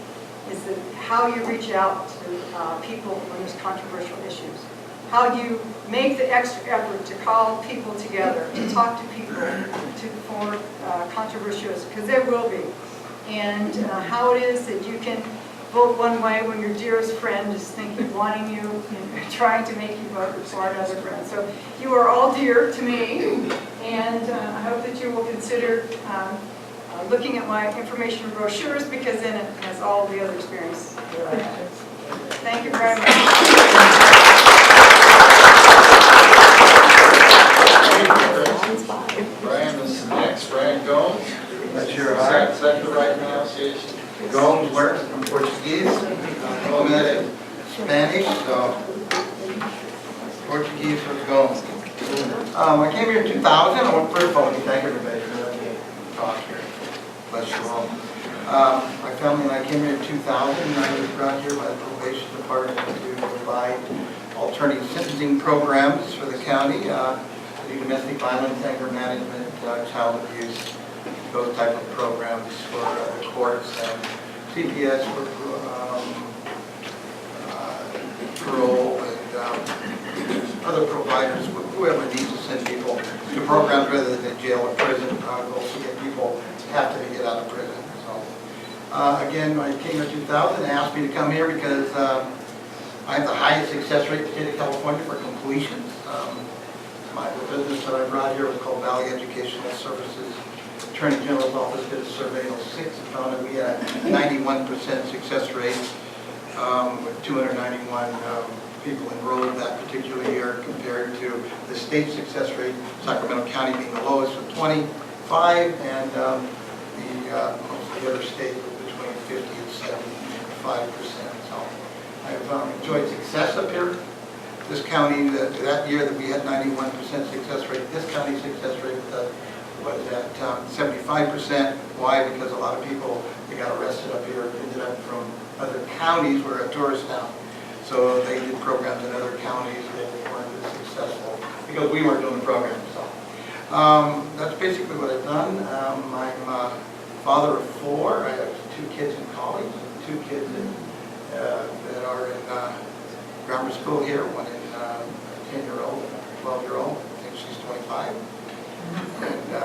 that how you reach out to people when there's controversial issues. How you make the extra effort to call people together, to talk to people for controversial issues, because there will be. And how it is that you can vote one way when your dearest friend is wanting you, and trying to make you vote for another friend. So you are all dear to me, and I hope that you will consider looking at my information brochures, because then it has all the other experience that I have. Thank you very much. Brian is next. Brian Gomes. That's your heart. Is that the right pronunciation? Gomes works in Portuguese, woman in Spanish, so Portuguese was Gomes. I came here in 2000. I want first of all to thank everybody for letting me talk here. Bless you all. My family and I came here in 2000, and I was brought here by the probation department to provide alternative sentencing programs for the county, domestic violence, anger management, child abuse, those type of programs for the courts, and CPS for parole, and other providers, whoever needs to send people to programs rather than jail or prison. Also get people have to get out of prison. So again, when I came in 2000, they asked me to come here because I have the highest success rate in the state of California for completions. The business that I brought here was called Valley Educational Services. Attorney General's office did a survey in 06 and found that we had a 91% success rate with 291 people enrolled that particular year compared to the state success rate, Sacramento County being the lowest with 25, and most of the other states were between 50 and 75%. So I've enjoyed success up here. This county, that year that we had 91% success rate, this county's success rate was at 75%. Why? Because a lot of people that got arrested up here ended up from other counties. We're a tourist town. So they did programs in other counties that weren't as successful because we weren't doing the program. So that's basically what I've done. I'm a father of 4. I have 2 kids in college, 2 kids that are in grammar school here, one in 10-year-old and a 12-year-old. I think she's 25. And I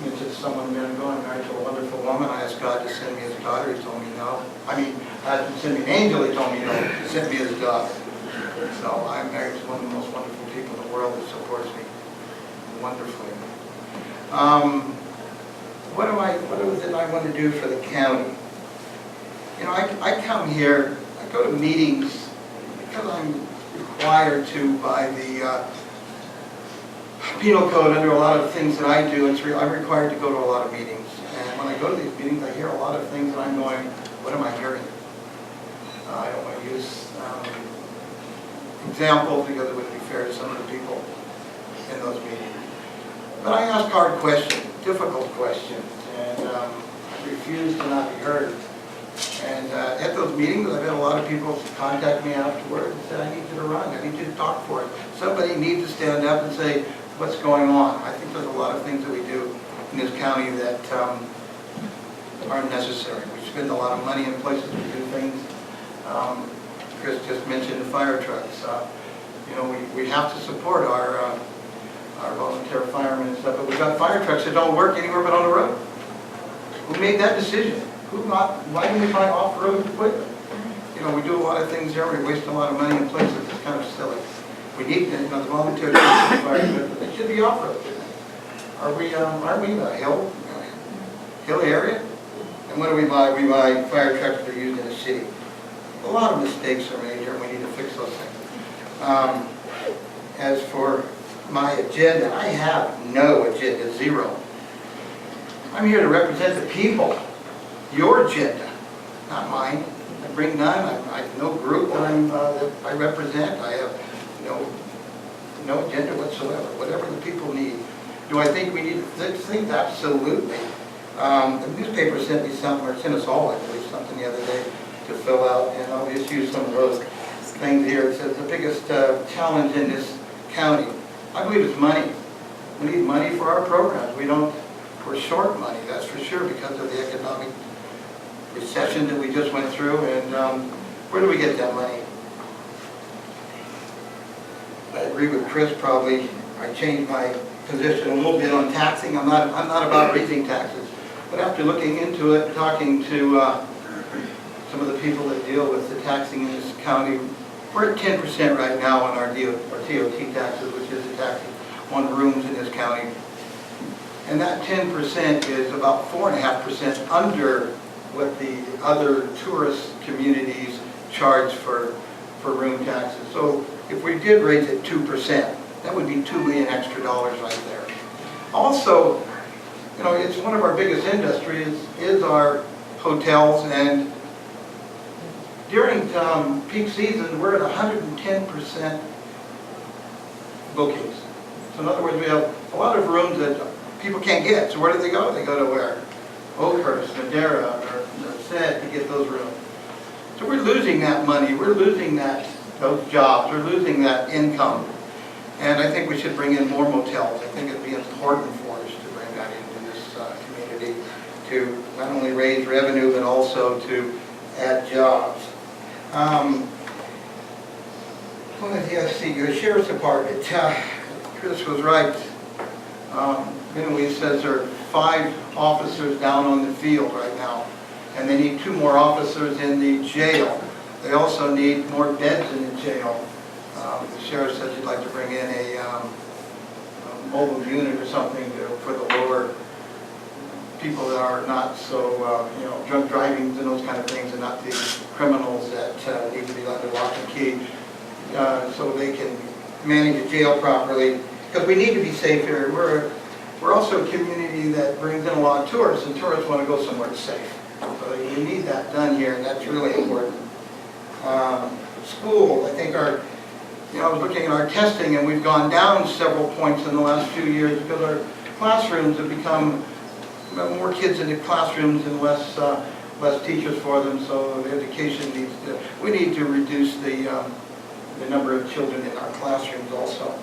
mentioned someone a minute ago, I'm married to a wonderful woman. I asked God to send me his daughter. He told me no. I mean, I had to send me an angel. He told me no. He sent me his daughter. So I'm married to one of the most wonderful people in the world that supports me wonderfully. What is it I want to do for the county? You know, I come here, I go to meetings because I'm required to by the penal code under a lot of things that I do. I'm required to go to a lot of meetings. And when I go to these meetings, I hear a lot of things and I'm going, what am I hearing? I don't want to use examples because it wouldn't be fair to some of the people in those meetings. But I ask hard questions, difficult questions, and I refuse to not be heard. And at those meetings, I've had a lot of people contact me afterward and say, I need you to run, I need you to talk for it. Somebody needs to stand up and say, what's going on? I think there's a lot of things that we do in this county that aren't necessary. We spend a lot of money in places to do things. Chris just mentioned the fire trucks. You know, we have to support our volunteer firemen and stuff, but we've got fire trucks that don't work anywhere but on the road. Who made that decision? Why didn't we buy off-road equipment? You know, we do a lot of things here, we waste a lot of money in places, it's kind of silly. We need, you know, the volunteer fire equipment, they should be off-road. Aren't we in a hill area? And what do we buy? We buy fire trucks that are used in the city. A lot of mistakes are made here, and we need to fix those things. As for my agenda, I have no agenda, zero. I'm here to represent the people, your agenda, not mine. I bring none. I have no group that I represent. I have no agenda whatsoever. Whatever the people need. Do I think we need to fix things? Absolutely. The newspaper sent me something, or sent us all, I believe, something the other day to fill out, and I'll just use some of those things here. It says the biggest challenge in this county, I believe it's money. We need money for our programs. We're short money, that's for sure, because of the economic recession that we just went through, and where do we get that money? I agree with Chris, probably. I changed my position a little bit on taxing. I'm not about raising taxes, but after looking into it, talking to some of the people that deal with the taxing in this county, we're at 10% right now on our TOT taxes, which is the tax on rooms in this county. And that 10% is about 4.5% under what the other tourist communities charge for room taxes. So if we did raise it 2%, that would be $2 million extra right there. Also, you know, it's one of our biggest industries is our hotels, and during peak season, we're at 110% bookings. So in other words, we have a lot of rooms that people can't get. So where do they go? They go to where? Oakhurst, Madera, or Said to get those rooms. So we're losing that money. We're losing those jobs. We're losing that income. And I think we should bring in more motels. I think it'd be important for us to bring that into this community to not only raise revenue, but also to add jobs. Your sheriff's department. Chris was right. He says there are 5 officers down on the field right now, and they need 2 more officers in the jail. They also need more beds in the jail. The sheriff said he'd like to bring in a mobile unit or something for the lower people that are not so, drunk driving and those kind of things, and not the criminals that need to be under lock and key, so they can manage the jail properly. Because we need to be safe here. We're also a community that brings in a lot of tourists, and tourists want to go somewhere safe. So we need that done here, and that's really important. School, I think I was looking at our testing, and we've gone down several points in the last few years because our classrooms have become more kids in the classrooms and less teachers for them. So the education we need to reduce the number of children in our classrooms also.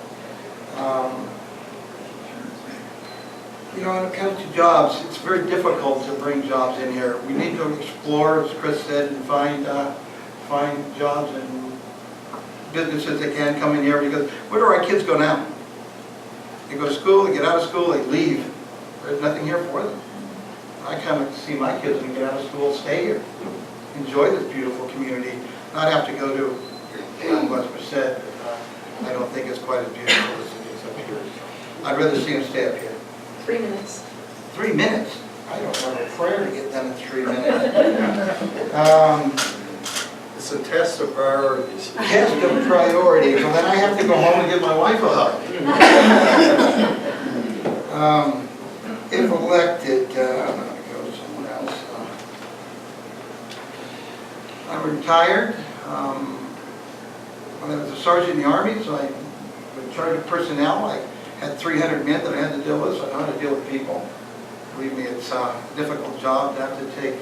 When it comes to jobs, it's very difficult to bring jobs in here. We need to explore, as Chris said, and find jobs and businesses that can come in here, because where do our kids go now? They go to school, they get out of school, they leave. There's nothing here for them. I come to see my kids when they get out of school, stay here, enjoy this beautiful community, not have to go to beyond what's been said, I don't think it's quite as beautiful as it is up here. I'd rather see them stay up here. 3 minutes. 3 minutes? I don't have a prayer to get done in 3 minutes. It's a test of priorities. Test of priorities, well then I have to go home and give my wife a hug. If elected, I'm gonna go to someone else. I'm retired. When I was a sergeant in the Army, so I was in charge of personnel. I had 300 men that I had to deal with, so I know how to deal with people. Believe me, it's a difficult job to have to take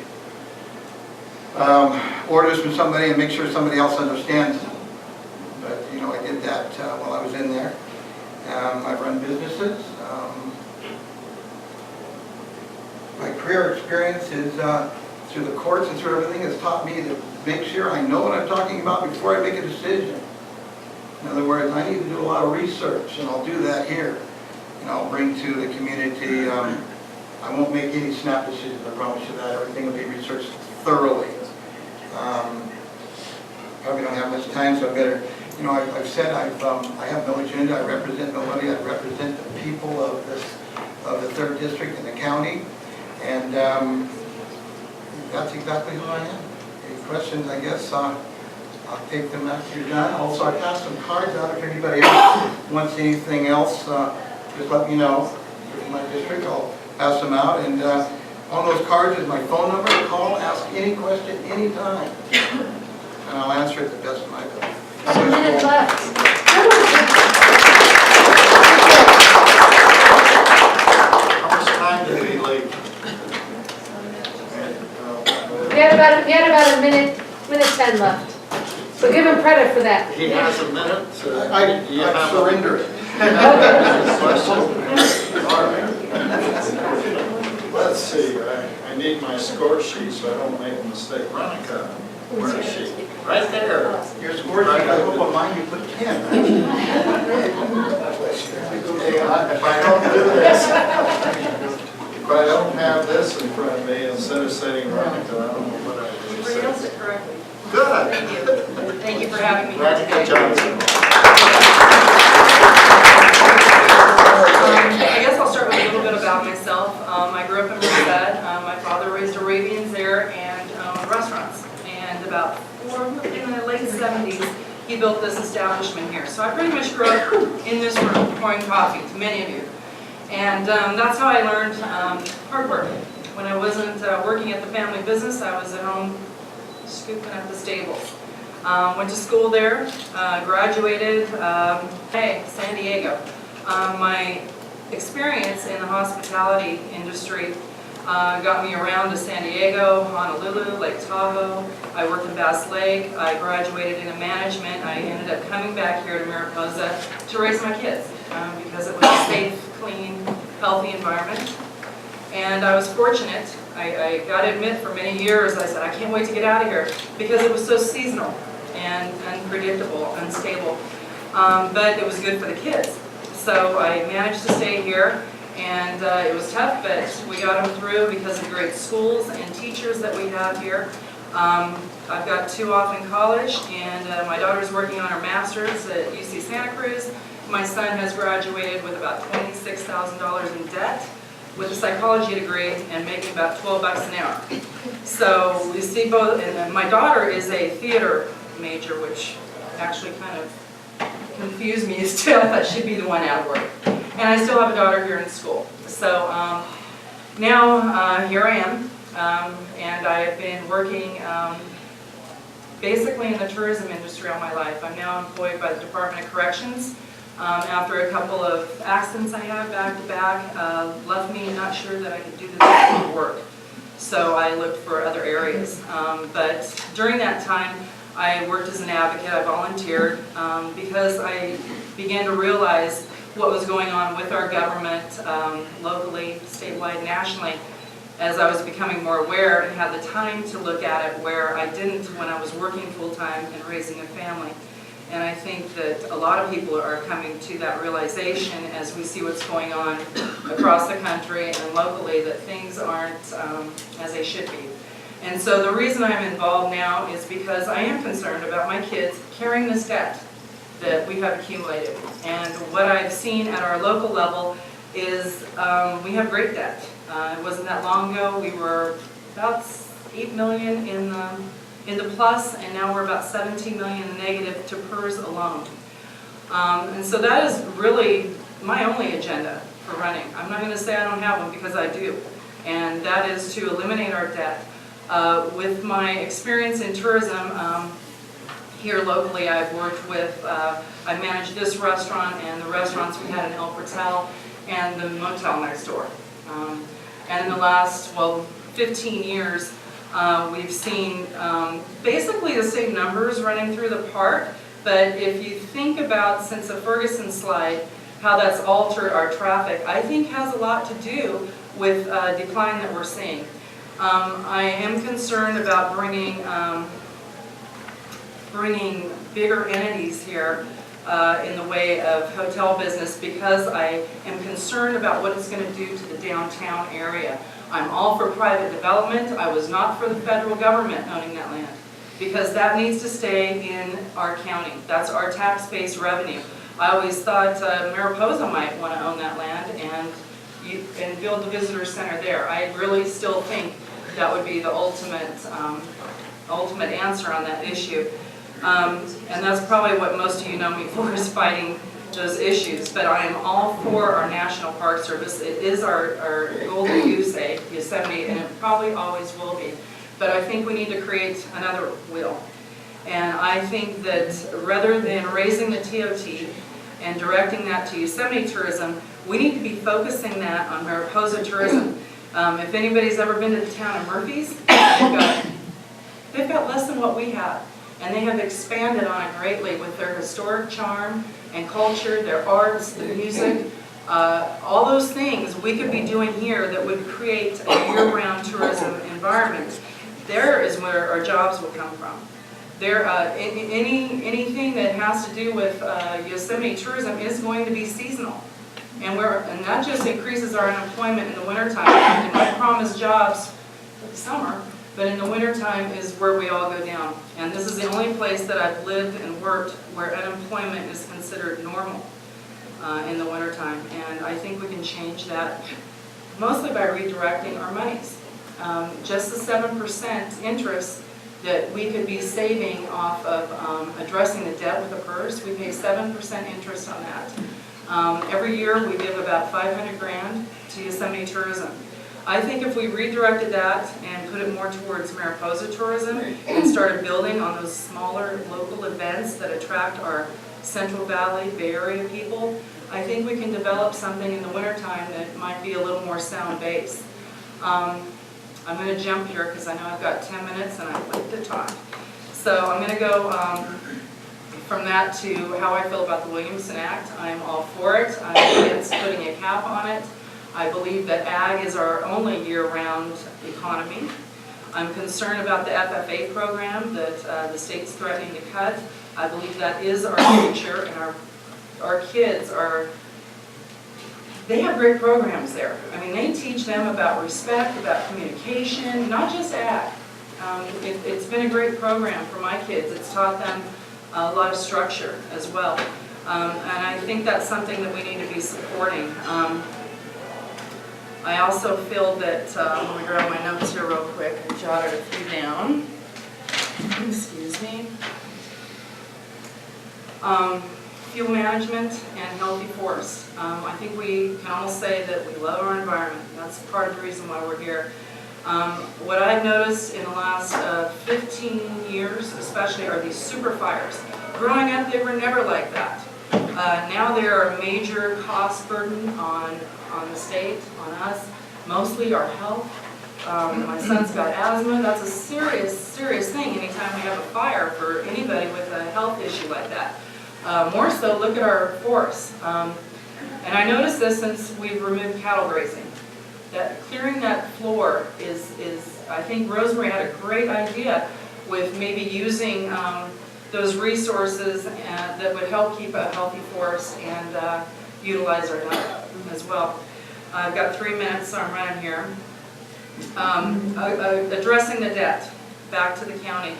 orders from somebody and make sure somebody else understands them. But, you know, I did that while I was in there. I've run businesses. My career experience is through the courts and through everything has taught me to make sure I know what I'm talking about before I make a decision. In other words, I need to do a lot of research, and I'll do that here. And I'll bring to the community, I won't make any snap decisions, I promise you that. Everything will be researched thoroughly. Probably don't have much time, so I better, you know, I've said I have no agenda, I represent nobody, I represent the people of the 3rd District in the county. And that's exactly who I am. Any questions, I guess, I'll take them after you're done. Also, I passed some cards out. If anybody else wants anything else, just let me know. In my district, I'll pass them out. And on those cards is my phone number. Call, ask any question, anytime. And I'll answer it the best of my ability. 2 minutes left. How much time did we leave? We had about a minute 10 left. So give him credit for that. He has a minute. I surrender it. Question? All right. Let's see, I need my score sheet so I don't make a mistake. Veronica, where is she? Right there. Your score sheet, I hope on mine you put 10. If I don't do this, if I don't have this in front of me, instead of saying Veronica, I don't know what I would say. Pronounced it correctly. Good. Thank you for having me here Veronica today. Johnson. I guess I'll start with a little bit about myself. I grew up in Merced. My father raised Arabians there and restaurants. And about in the late 70s, he built this establishment here. So I pretty much grew up in this room pouring coffee to many of you. And that's how I learned hard work. When I wasn't working at the family business, I was at home scooping up the stables. Went to school there, graduated, San Diego. My experience in the hospitality industry got me around to San Diego, Honolulu, Lake Tahoe. I worked in Bass Lake. I graduated in management. I ended up coming back here to Mariposa to raise my kids because it was a safe, clean, healthy environment. And I was fortunate. I got to admit, for many years, I said, I can't wait to get out of here because it was so seasonal and unpredictable, unstable. But it was good for the kids. So I managed to stay here, and it was tough, but we got them through because of great schools and teachers that we have here. I've got 2 off in college, and my daughter's working on her master's at UC Santa Cruz. My son has graduated with about $26,000 in debt with a psychology degree and making about $12 an hour. So we see both, and then my daughter is a theater major, which actually kind of confused me as to I thought she'd be the one out of work. And I still have a daughter here in school. So now here I am, and I have been working basically in the tourism industry all my life. I'm now employed by the Department of Corrections. After a couple of accidents I had back to back, left me not sure that I could do this kind of work. So I looked for other areas. But during that time, I worked as an advocate. I volunteered because I began to realize what was going on with our government locally, statewide, nationally, as I was becoming more aware and had the time to look at it where I didn't when I was working full-time and raising a family. And I think that a lot of people are coming to that realization as we see what's going on across the country and locally, that things aren't as they should be. And so the reason I'm involved now is because I am concerned about my kids carrying this debt that we have accumulated. And what I've seen at our local level is we have great debt. It wasn't that long ago, we were about 8 million in the plus, and now we're about 17 million in the negative to PERS alone. And so that is really my only agenda for running. I'm not going to say I don't have one, because I do. And that is to eliminate our debt. With my experience in tourism, here locally I've worked with, I managed this restaurant and the restaurants we had in El Portal and the motel next door. And in the last, 15 years, we've seen basically the same numbers running through the park, but if you think about, since the Ferguson slide, how that's altered our traffic, I think has a lot to do with decline that we're seeing. I am concerned about bringing bigger entities here in the way of hotel business, because I am concerned about what it's going to do to the downtown area. I'm all for private development. I was not for the federal government owning that land, because that needs to stay in our county. That's our tax-based revenue. I always thought Mariposa might want to own that land and build the visitor center there. I really still think that would be the ultimate answer on that issue. And that's probably what most of you know me for, is fighting those issues. But I am all for our National Park Service. It is our golden goose egg, Yosemite, and it probably always will be. But I think we need to create another wheel. And I think that rather than raising the TOT and directing that to Yosemite tourism, we need to be focusing that on Mariposa tourism. If anybody's ever been to the town of Murphy's, they've got less than what we have. And they have expanded on it greatly with their historic charm and culture, their arts, the music, all those things we could be doing here that would create a year-round tourism environment. There is where our jobs will come from. There, anything that has to do with Yosemite tourism is going to be seasonal. And that just increases our unemployment in the wintertime. And I promise jobs for the summer, but in the wintertime is where we all go down. And this is the only place that I've lived and worked where unemployment is considered normal in the wintertime. And I think we can change that mostly by redirecting our monies. Just the 7% interest that we could be saving off of addressing the debt with the PERS, we pay 7% interest on that. Every year we give about 500 grand to Yosemite tourism. I think if we redirected that and put it more towards Mariposa tourism and started building on those smaller local events that attract our Central Valley, Bay Area people, I think we can develop something in the wintertime that might be a little more sound base. I'm going to jump here because I know I've got 10 minutes and I'd like to talk. So I'm going to go from that to how I feel about the Williamson Act. I'm all for it. I'm against putting a cap on it. I believe that ag is our only year-round economy. I'm concerned about the FFA program that the state's threatening to cut. I believe that is our future, and our kids they have great programs there. I mean, they teach them about respect, about communication, not just ag. It's been a great program for my kids. It's taught them a lot of structure as well. And I think that's something that we need to be supporting. I also feel that, let me grab my notes here real quick. I jotted a few down. Excuse me. Fuel management and healthy forests. I think we can all say that we love our environment. That's part of the reason why we're here. What I've noticed in the last 15 years, especially, are these super fires. Growing up, they were never like that. Now they're a major cost burden on the state, on us, mostly our health. My son's got asthma. That's a serious, serious thing anytime we have a fire for anybody with a health issue like that. More so, look at our forests. And I noticed this since we've removed cattle grazing. That clearing that floor is I think Rosemary had a great idea with maybe using those resources that would help keep a healthy forest and utilize our dump as well. I've got 3 minutes, so I'm running here. Addressing the debt back to the county.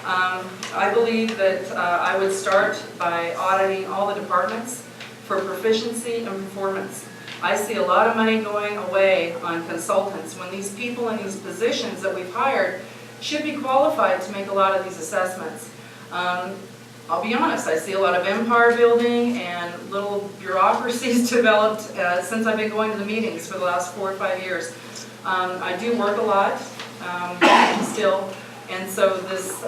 I believe that I would start by auditing all the departments for proficiency and performance. I see a lot of money going away on consultants when these people in these positions that we've hired should be qualified to make a lot of these assessments. I'll be honest, I see a lot of empire building and little bureaucracies developed since I've been going to the meetings for the last 4 or 5 years. I do work a lot still, and so this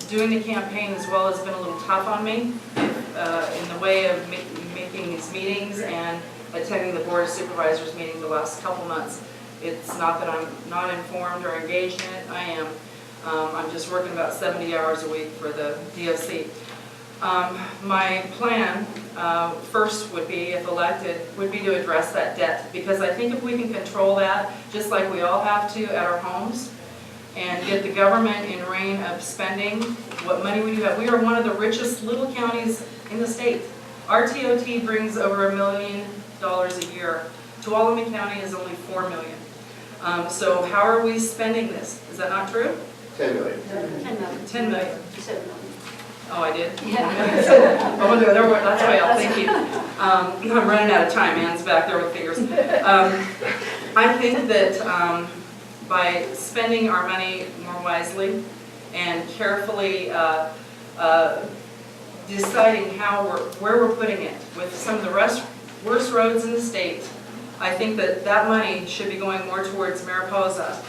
doing the campaign as well has been a little tough on me in the way of making these meetings and attending the Board of Supervisors meeting the last couple months. It's not that I'm not informed or engaged in it, I am. I'm just working about 70 hours a week for the DOC. My plan first would be, if elected, would be to address that debt, because I think if we can control that, just like we all have to at our homes, and get the government in reign of spending what money we do have. We are one of the richest little counties in the state. Our TOT brings over $1 million a year. Tuolumne County is only $4 million. So how are we spending this? Is that not true? 10 million. 10 million. 10 million. 7 million. Oh, I did? Yeah. Oh, that's why I'll thank you. I'm running out of time, Ann's back there with figures. I think that by spending our money more wisely and carefully deciding where we're putting it, with some of the worst roads in the state, I think that money should be going more towards Mariposa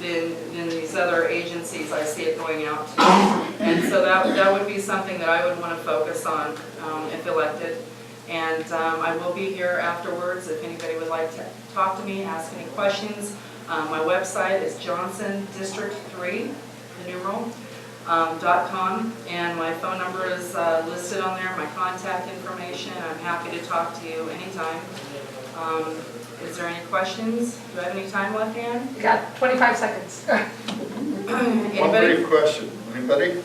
than these other agencies I see it going out to. And so that would be something that I would want to focus on if elected. And I will be here afterwards if anybody would like to talk to me, ask any questions. My website is johnsondistrict3, the numeral, .com, and my phone number is listed on there, my contact information. I'm happy to talk to you anytime. Is there any questions? Do I have any time left, Ann? You got 25 seconds. One Anybody? brief question. Anybody?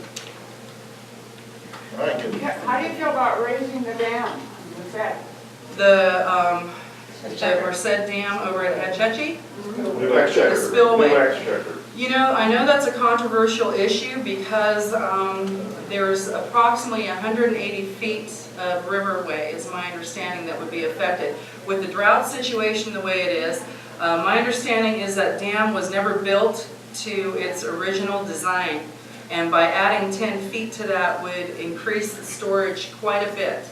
All right, good. How do you feel about raising the dam? What's that? The Merced Dam over at Hetchetchee? New exchequer. The spillway. New exchequer. You know, I know that's a controversial issue because there's approximately 180 feet of riverway, is my understanding, that would be affected. With the drought situation the way it is, my understanding is that dam was never built to its original design. And by adding 10 feet to that would increase the storage quite a bit.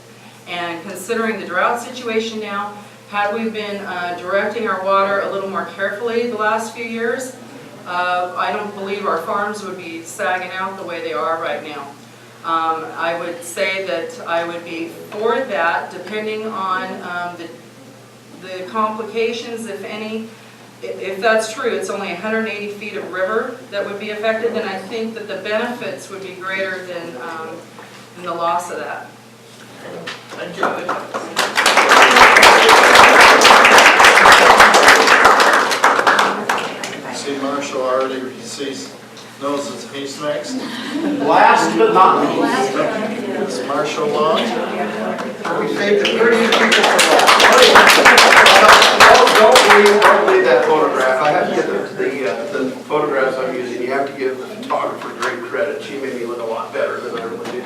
And considering the drought situation now, had we been directing our water a little more carefully the last few years, I don't believe our farms would be sagging out the way they are right now. I would say that I would be for that, depending on the complications, if any. If that's true, it's only 180 feet of river that would be affected, then I think that the benefits would be greater than the loss of that. Thank you. See Marshall already knows that he's next. Last but not least. It's Marshall Long. We saved the pretty people for don't leave that photograph. I have to get the photographs I'm using. You have to give the photographer great credit. She made me look a lot better than I really did.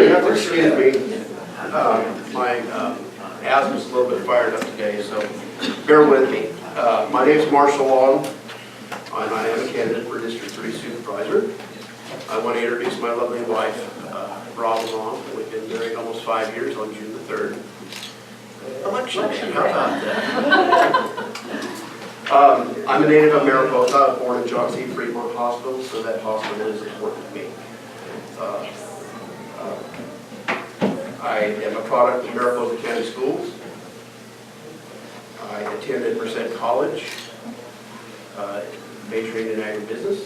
You have to excuse me. My asthma's a little bit fired up today, so bear with me. My name is Marshall Long, and I am a candidate for District 3 Supervisor. I want to introduce my lovely wife, Robin Long. We've been married almost 5 years on June the 3rd. Election day, how about that? I'm a native of Mariposa. I was born in John C. Fremont Hospital, so that hospital is important to me. I am a product of Mariposa County Schools. I attended Merced College, majoring in agribusiness.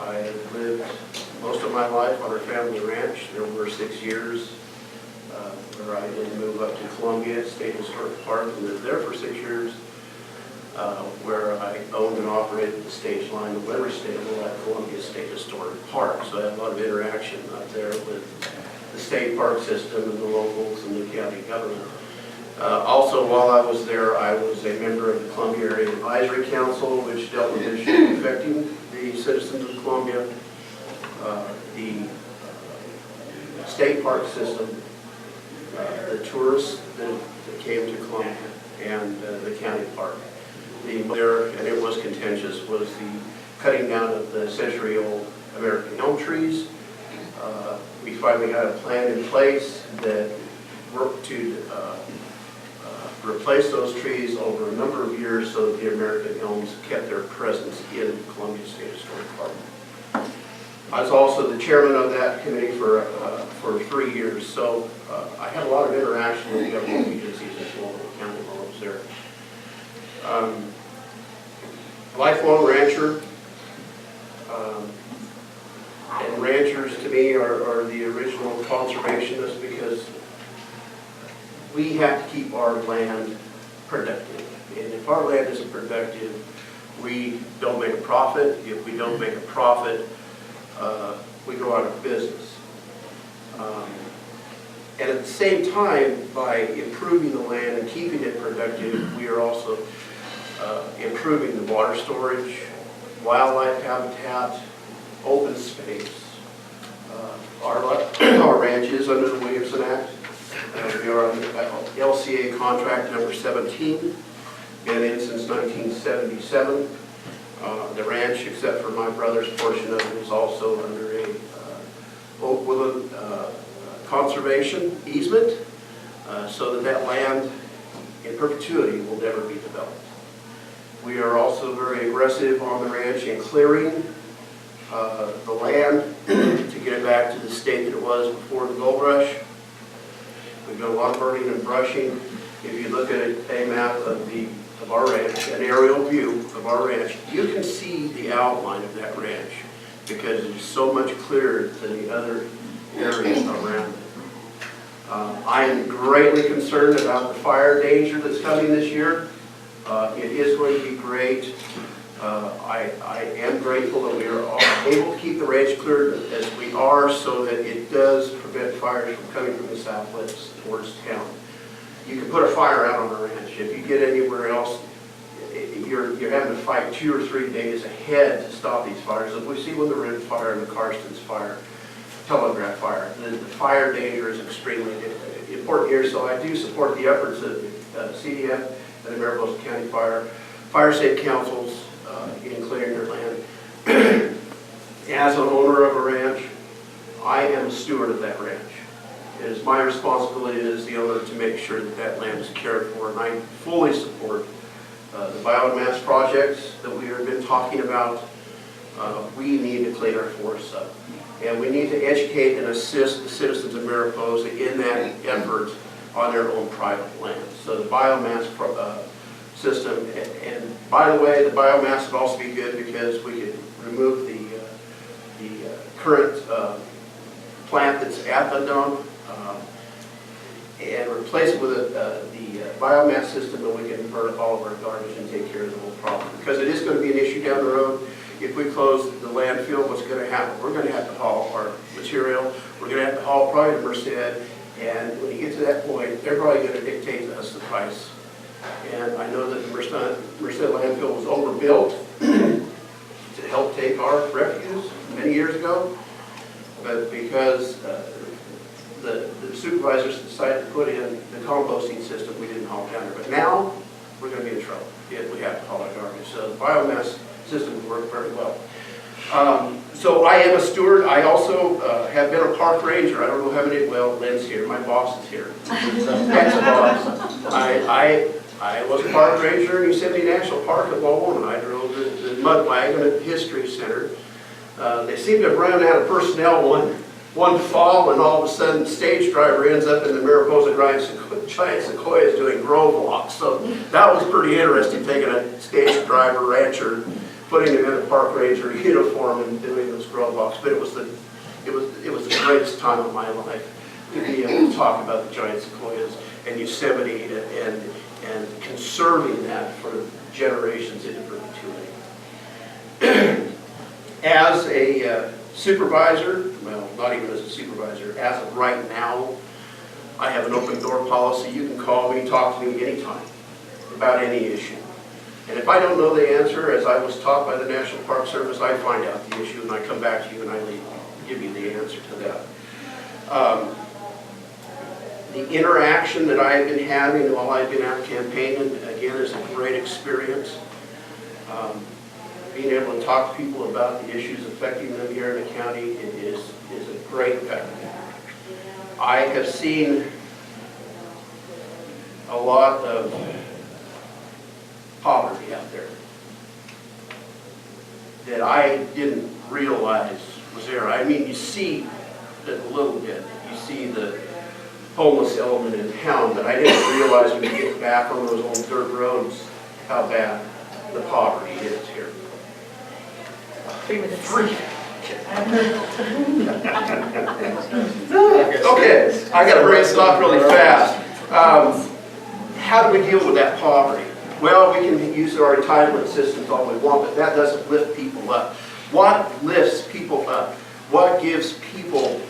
I lived most of my life on our family ranch. There were 6 years where I did move up to Columbia State Historic Park and lived there for 6 years, where I owned and operated the stage line, the Weber Stable at Columbia State Historic Park. So I had a lot of interaction out there with the state park system and the locals and the county government. Also, while I was there, I was a member of the Columbia Area Advisory Council, which dealt with issues affecting the the citizens of Columbia, the state park system, the tourists that came to Columbia, and the county park. There, and it was contentious, was the cutting down of the century-old American elm trees. We finally got a plan in place that worked to replace those trees over a number of years so that the American elms kept their presence in Columbia State Historic Park. I was also the chairman of that committee for 3 years, so I had a lot of interaction with government agencies and local county while I was there. Lifelong rancher, and ranchers to me are the original conservationists because we have to keep our land productive. And if our land isn't productive, we don't make a profit. If we don't make a profit, we go out of business. And at the same time, by improving the land and keeping it productive, we are also improving the water storage, wildlife habitat, open space. Our ranch is under the Williamson Act. We are on LCA contract number 17, been in since 1977. The ranch, except for my brother's portion of it, is also under a Oakwood conservation easement, so that land in perpetuity will never be developed. We are also very aggressive on the ranch in clearing the land to get it back to the state that it was before the gold rush. We've done a lot of burning and brushing. If you look at a map of our ranch, an aerial view of our ranch, you can see the outline of that ranch because it's so much clearer than the other areas around it. I am greatly concerned about the fire danger that's coming this year. It is going to be great. I am grateful that we are able to keep the ranch cleared as we are so that it does prevent fires from coming from the southwest towards town. You can put a fire out on the ranch. If you get anywhere else, you're having to fight 2 or 3 days ahead to stop these fires. As we see with the Rim Fire and the Karstens Fire, Telegraph Fire, the fire danger is extremely important here. So I do support the efforts of CDF and the Mariposa County Fire Safe Councils in clearing their land. As an owner of a ranch, I am a steward of that ranch. It is my responsibility as the owner to make sure that that land is cared for, and I fully support the biomass projects that we have been talking about. We need to clean our forests up, and we need to educate and assist the citizens of Mariposa in that effort on their own private land. So the biomass system, and by the way, the biomass would also be good because we could remove the current plant that's at the dump and replace it with the biomass system, and we can convert all of our garbage and take care of the whole problem. Because it is going to be an issue down the road. If we close the landfill, what's going to happen? We're going to have to haul our material. We're going to have to haul probably to Merced, and when you get to that point, they're probably going to dictate to us the price. And I know that the Merced landfill was overbuilt to help take our refuse many years ago, but because the supervisors decided to put in the composting system, we didn't haul down there. But now, we're going to be in trouble if we have to haul our garbage. So the biomass system will work very well. So I am a steward. I also have been a park ranger. I don't know how many, well, Lynn's here, my boss is here. That's a boss. I was a park ranger in Yosemite National Park at Lowell, I drove the mud wagon at the History Center. They seem to have run out of personnel one fall, and all of a sudden the stage driver ends up in the Mariposa giant sequoias doing grove walks. So that was pretty interesting, taking a stage driver rancher, putting him in a park ranger uniform and doing those grove walks. But it was the greatest time of my life to be able to talk about the giant sequoias and Yosemite and conserving that for generations into perpetuity. As a supervisor, well, not even as a supervisor, as of right now, I have an open door policy. You can call me, talk to me anytime about any issue. And if I don't know the answer, as I was taught by the National Park Service, I find out the issue and I come back to you and I give you the answer to that. The interaction that I have been having while I've been out campaigning, again, is a great experience. Being able to talk to people about the issues affecting them here in the county is a great benefit. I have seen a lot of poverty out there that I didn't realize was there. I mean, you see it a little bit. You see the homeless element in town, but I didn't realize when you get back on those old dirt roads how bad the poverty is here. 3 minutes. Okay, I got to bring this off really fast. How do we deal with that poverty? Well, we can use our entitlement systems all we want, but that doesn't lift people up. What lifts people up? What gives people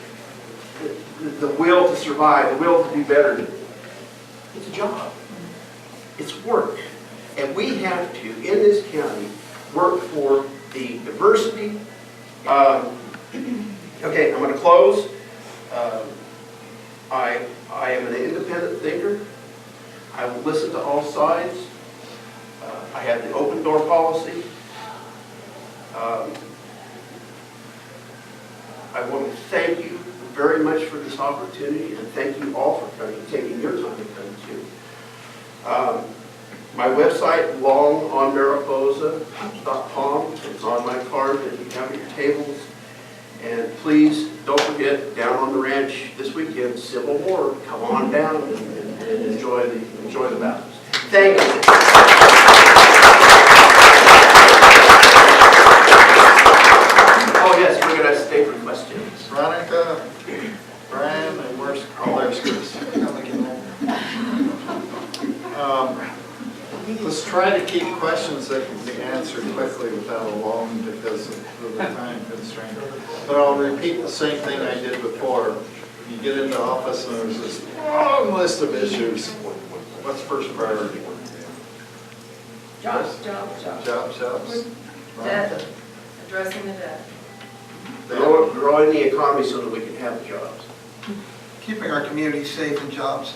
the will to survive, the will to do better? It's a job. It's work. And we have to, in this county, work for the diversity. Okay, I'm going to close. I am an independent thinker. I will listen to all sides. I have the open door policy. I want to thank you very much for this opportunity, and thank you all for coming, taking your time to come too. My website, longonmariposa.com. It's on my card that you have at your tables. And please don't forget, down on the ranch this weekend, Civil War. Come on down and enjoy the battles. Thank you. Oh yes, we're going to stay for questions. Veronica, Brian, and where's, oh, there's Chris. Let's try to keep questions that can be answered quickly without a long because of the time constraint. But I'll repeat the same thing I did before. You get into office and there's this long list of issues. What's first priority? Jobs. Jobs. Debt. Addressing the debt. Growing the economy so that we can have jobs. Keeping our community safe and jobs.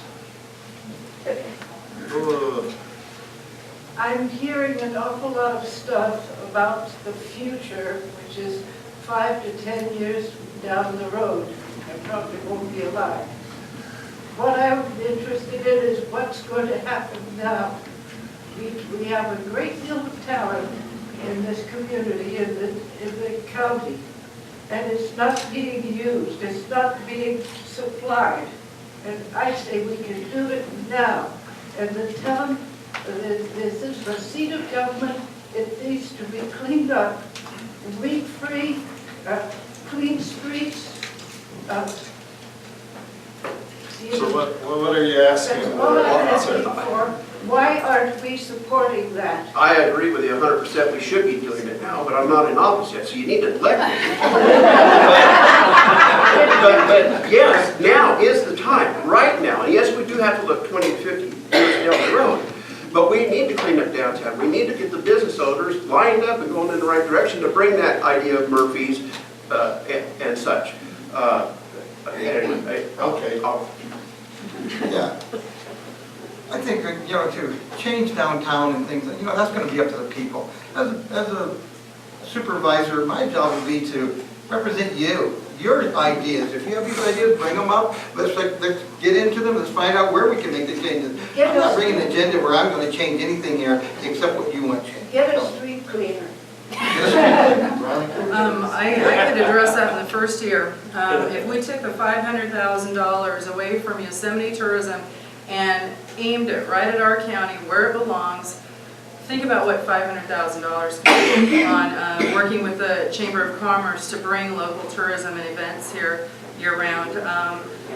I'm hearing an awful lot of stuff about the future, which is 5 to 10 years down the road. I probably won't be alive. What I'm interested in is what's going to happen now. We have a great deal of talent in this community, in the county, and it's not being used. It's not being supplied. And I say we can do it now. And the town, this is the seat of government. It needs to be cleaned up, weed-free, clean streets. So what are you asking? That's all I'm asking for. Why aren't we supporting that? I agree with you 100%. We should be doing it now, but I'm not in office yet, so you need to elect me. but yes, now is the time, right now. And yes, we do have to look 20 to 50 years down the road. But we need to clean up downtown. We need to get the business owners lined up and going in the right direction to bring that idea of Murphy's and such. Okay. Yeah. I think, to change downtown and things, that's going to be up to the people. As a supervisor, my job would be to represent you, your ideas. If you have these ideas, bring them up. Let's get into them. Let's find out where we can make the changes. I'm not bringing an agenda where I'm going to change anything here except what you want changed. Get a street cleaner. I could address that in the first year. If we took the $500,000 away from Yosemite tourism and aimed it right at our county where it belongs, think about what $500,000 could be on working with the Chamber of Commerce to bring local tourism and events here year-round.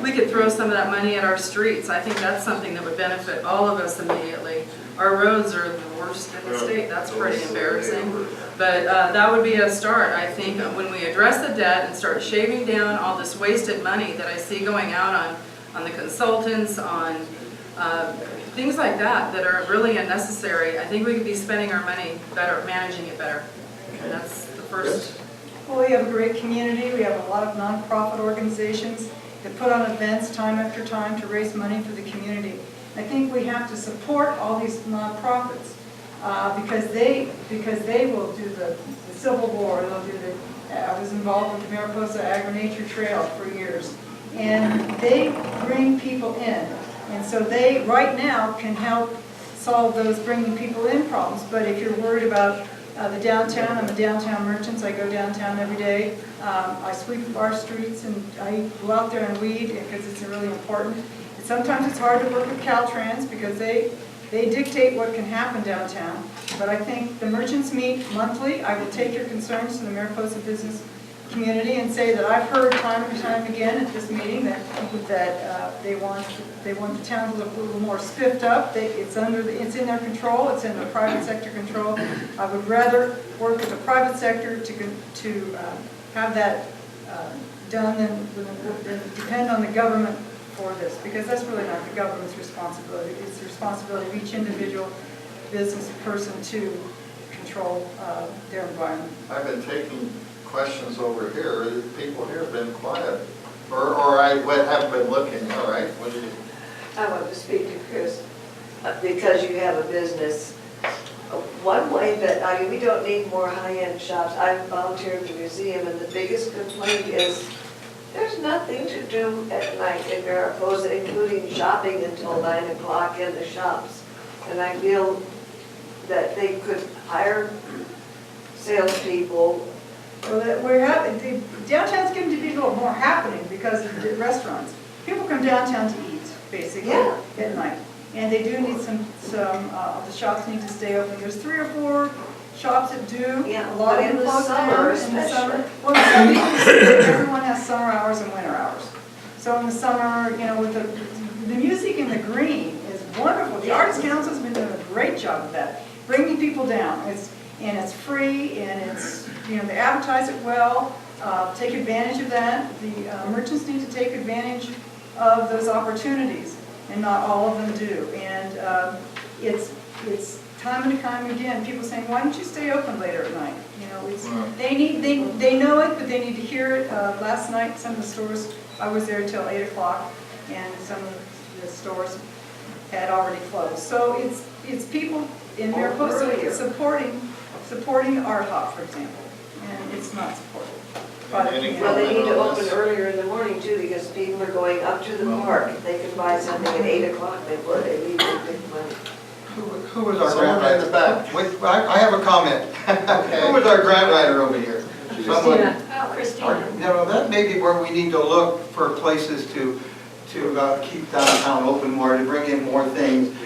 We could throw some of that money at our streets. I think that's something that would benefit all of us immediately. Our roads are the worst in the state. That's pretty embarrassing. But that would be a start, I think, when we address the debt and start shaving down all this wasted money that I see going out on the consultants, on Things like that that are really unnecessary. I think we could be spending our money better, managing it better. And that's the first. Well, we have a great community. We have a lot of nonprofit organizations that put on events time after time to raise money for the community. I think we have to support all these nonprofits because they will do the Civil War. They'll do I was involved with the Mariposa Agri-Nature Trail for years, and they bring people in. And so they, right now, can help solve those bringing people in problems. But if you're worried about the downtown, I'm a downtown merchant, I go downtown every day. I sweep our streets and I go out there and weed because it's really important. And sometimes it's hard to work with Caltrans because they dictate what can happen downtown. But I think the merchants meet monthly. I will take your concerns to the Mariposa business community and say that I've heard time and time again at this meeting that they want the town to look a little more spiffed up. It's in their control. It's in the private sector control. I would rather work with the private sector to have that done than depend on the government for this, because that's really not the government's responsibility. It's the responsibility of each individual business person to control their environment. I've been taking questions over here. People here have been quiet. Or I haven't been looking. All right. What do you? I want to speak to Chris, because you have a business. One way that, I mean, we don't need more high-end shops. I've volunteered at the museum, and the biggest complaint is there's nothing to do at night in Mariposa, including shopping until 9 o'clock in the shops. And I feel that they could hire salespeople. Well, downtown's getting to be a little more happening because of the restaurants. People come downtown to eat, basically, at night. And they do need the shops need to stay open. There's 3 or 4 shops that do. Yeah, a lot but of in them the close summer down especially. in the summer. Well, in the summer, everyone has summer hours and winter hours. So in the summer, with the music in the green is wonderful. The Arts Council's been doing a great job of that, bringing people down. It's free, and they advertise it well. Take advantage of that. The merchants need to take advantage of those opportunities, and not all of them do. And it's time and time again, people saying, "Why don't you stay open later at night?" They know it, but they need to hear it. Last night, some of the stores, I was there till 8 o'clock, and some of the stores had already closed. So it's people in Mariposa supporting Art Hop, for example, and it's not supported. Well, they need to open earlier in the morning too, because people are going up to the park. If they can buy something at 8 o'clock before they leave with big money. Who was our grant Someone in writer? the back. Wait, I have a comment. Who was our grant writer over here? Someone. Christina. That may be where we need to look for places to keep downtown open more, to bring in more things.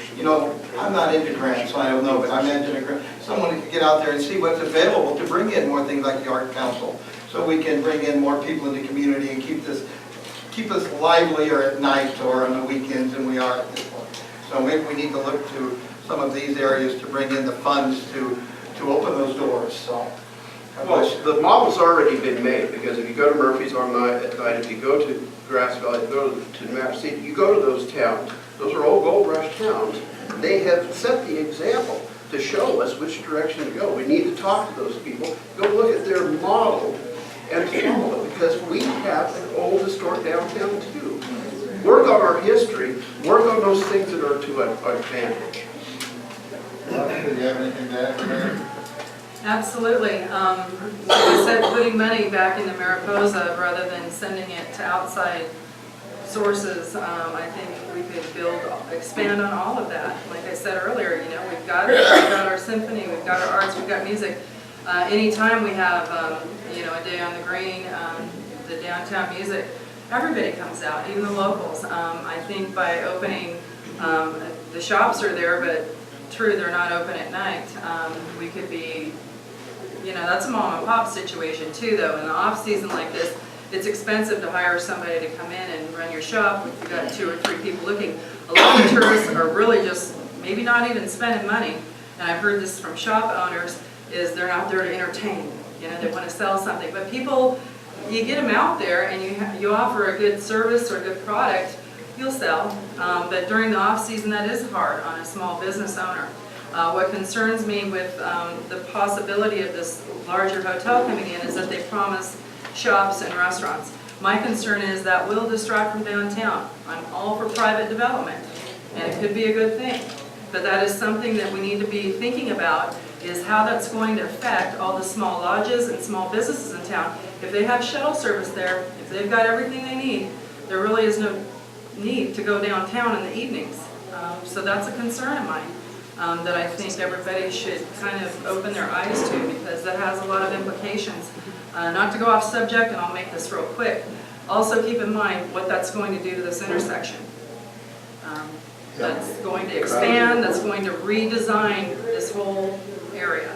I'm not into grants, so I don't know, but I'm into a grant. Someone could get out there and see what's available to bring in more things like the Art Council, so we can bring in more people in the community and keep us livelier at night or on the weekends than we are at this point. So maybe we need to look to some of these areas to bring in the funds to open those doors. So. Well, the model's already been made, because if you go to Murphy's on night at night, if you go to Grass Valley, if you go to Map City, you go to those towns. Those are all gold rush towns. They have set the example to show us which direction to go. We need to talk to those people, go look at their model and follow it, because we have an old historic downtown too. Work on our history, work on those things that are to our advantage. Do you have anything to add, Mary? Absolutely. Like I said, putting money back into Mariposa rather than sending it to outside sources, I think we could expand on all of that. Like I said earlier, we've got our symphony, we've got our arts, we've got music. Anytime we have, a day on the green, the downtown music, everybody comes out, even the locals. I think by opening, the shops are there, but true, they're not open at night. We could be, that's a mom and pop situation too, though. In the off season like this, it's expensive to hire somebody to come in and run your shop if you've got 2 or 3 people looking. A lot of tourists are really just maybe not even spending money, and I've heard this from shop owners, is they're not there to entertain. They want to sell something. But people, you get them out there and you offer a good service or a good product, you'll sell. But during the off-season, that is hard on a small business owner. What concerns me with the possibility of this larger hotel coming in is that they promise shops and restaurants. My concern is that will distract from downtown. I'm all for private development, and it could be a good thing. But that is something that we need to be thinking about, is how that's going to affect all the small lodges and small businesses in town. If they have shuttle service there, if they've got everything they need, there really is no need to go downtown in the evenings. So that's a concern of mine, that I think everybody should kind of open their eyes to, because that has a lot of implications. Not to go off subject, and I'll make this real quick. Also keep in mind what that's going to do to this intersection. That's going to expand, that's going to redesign this whole area.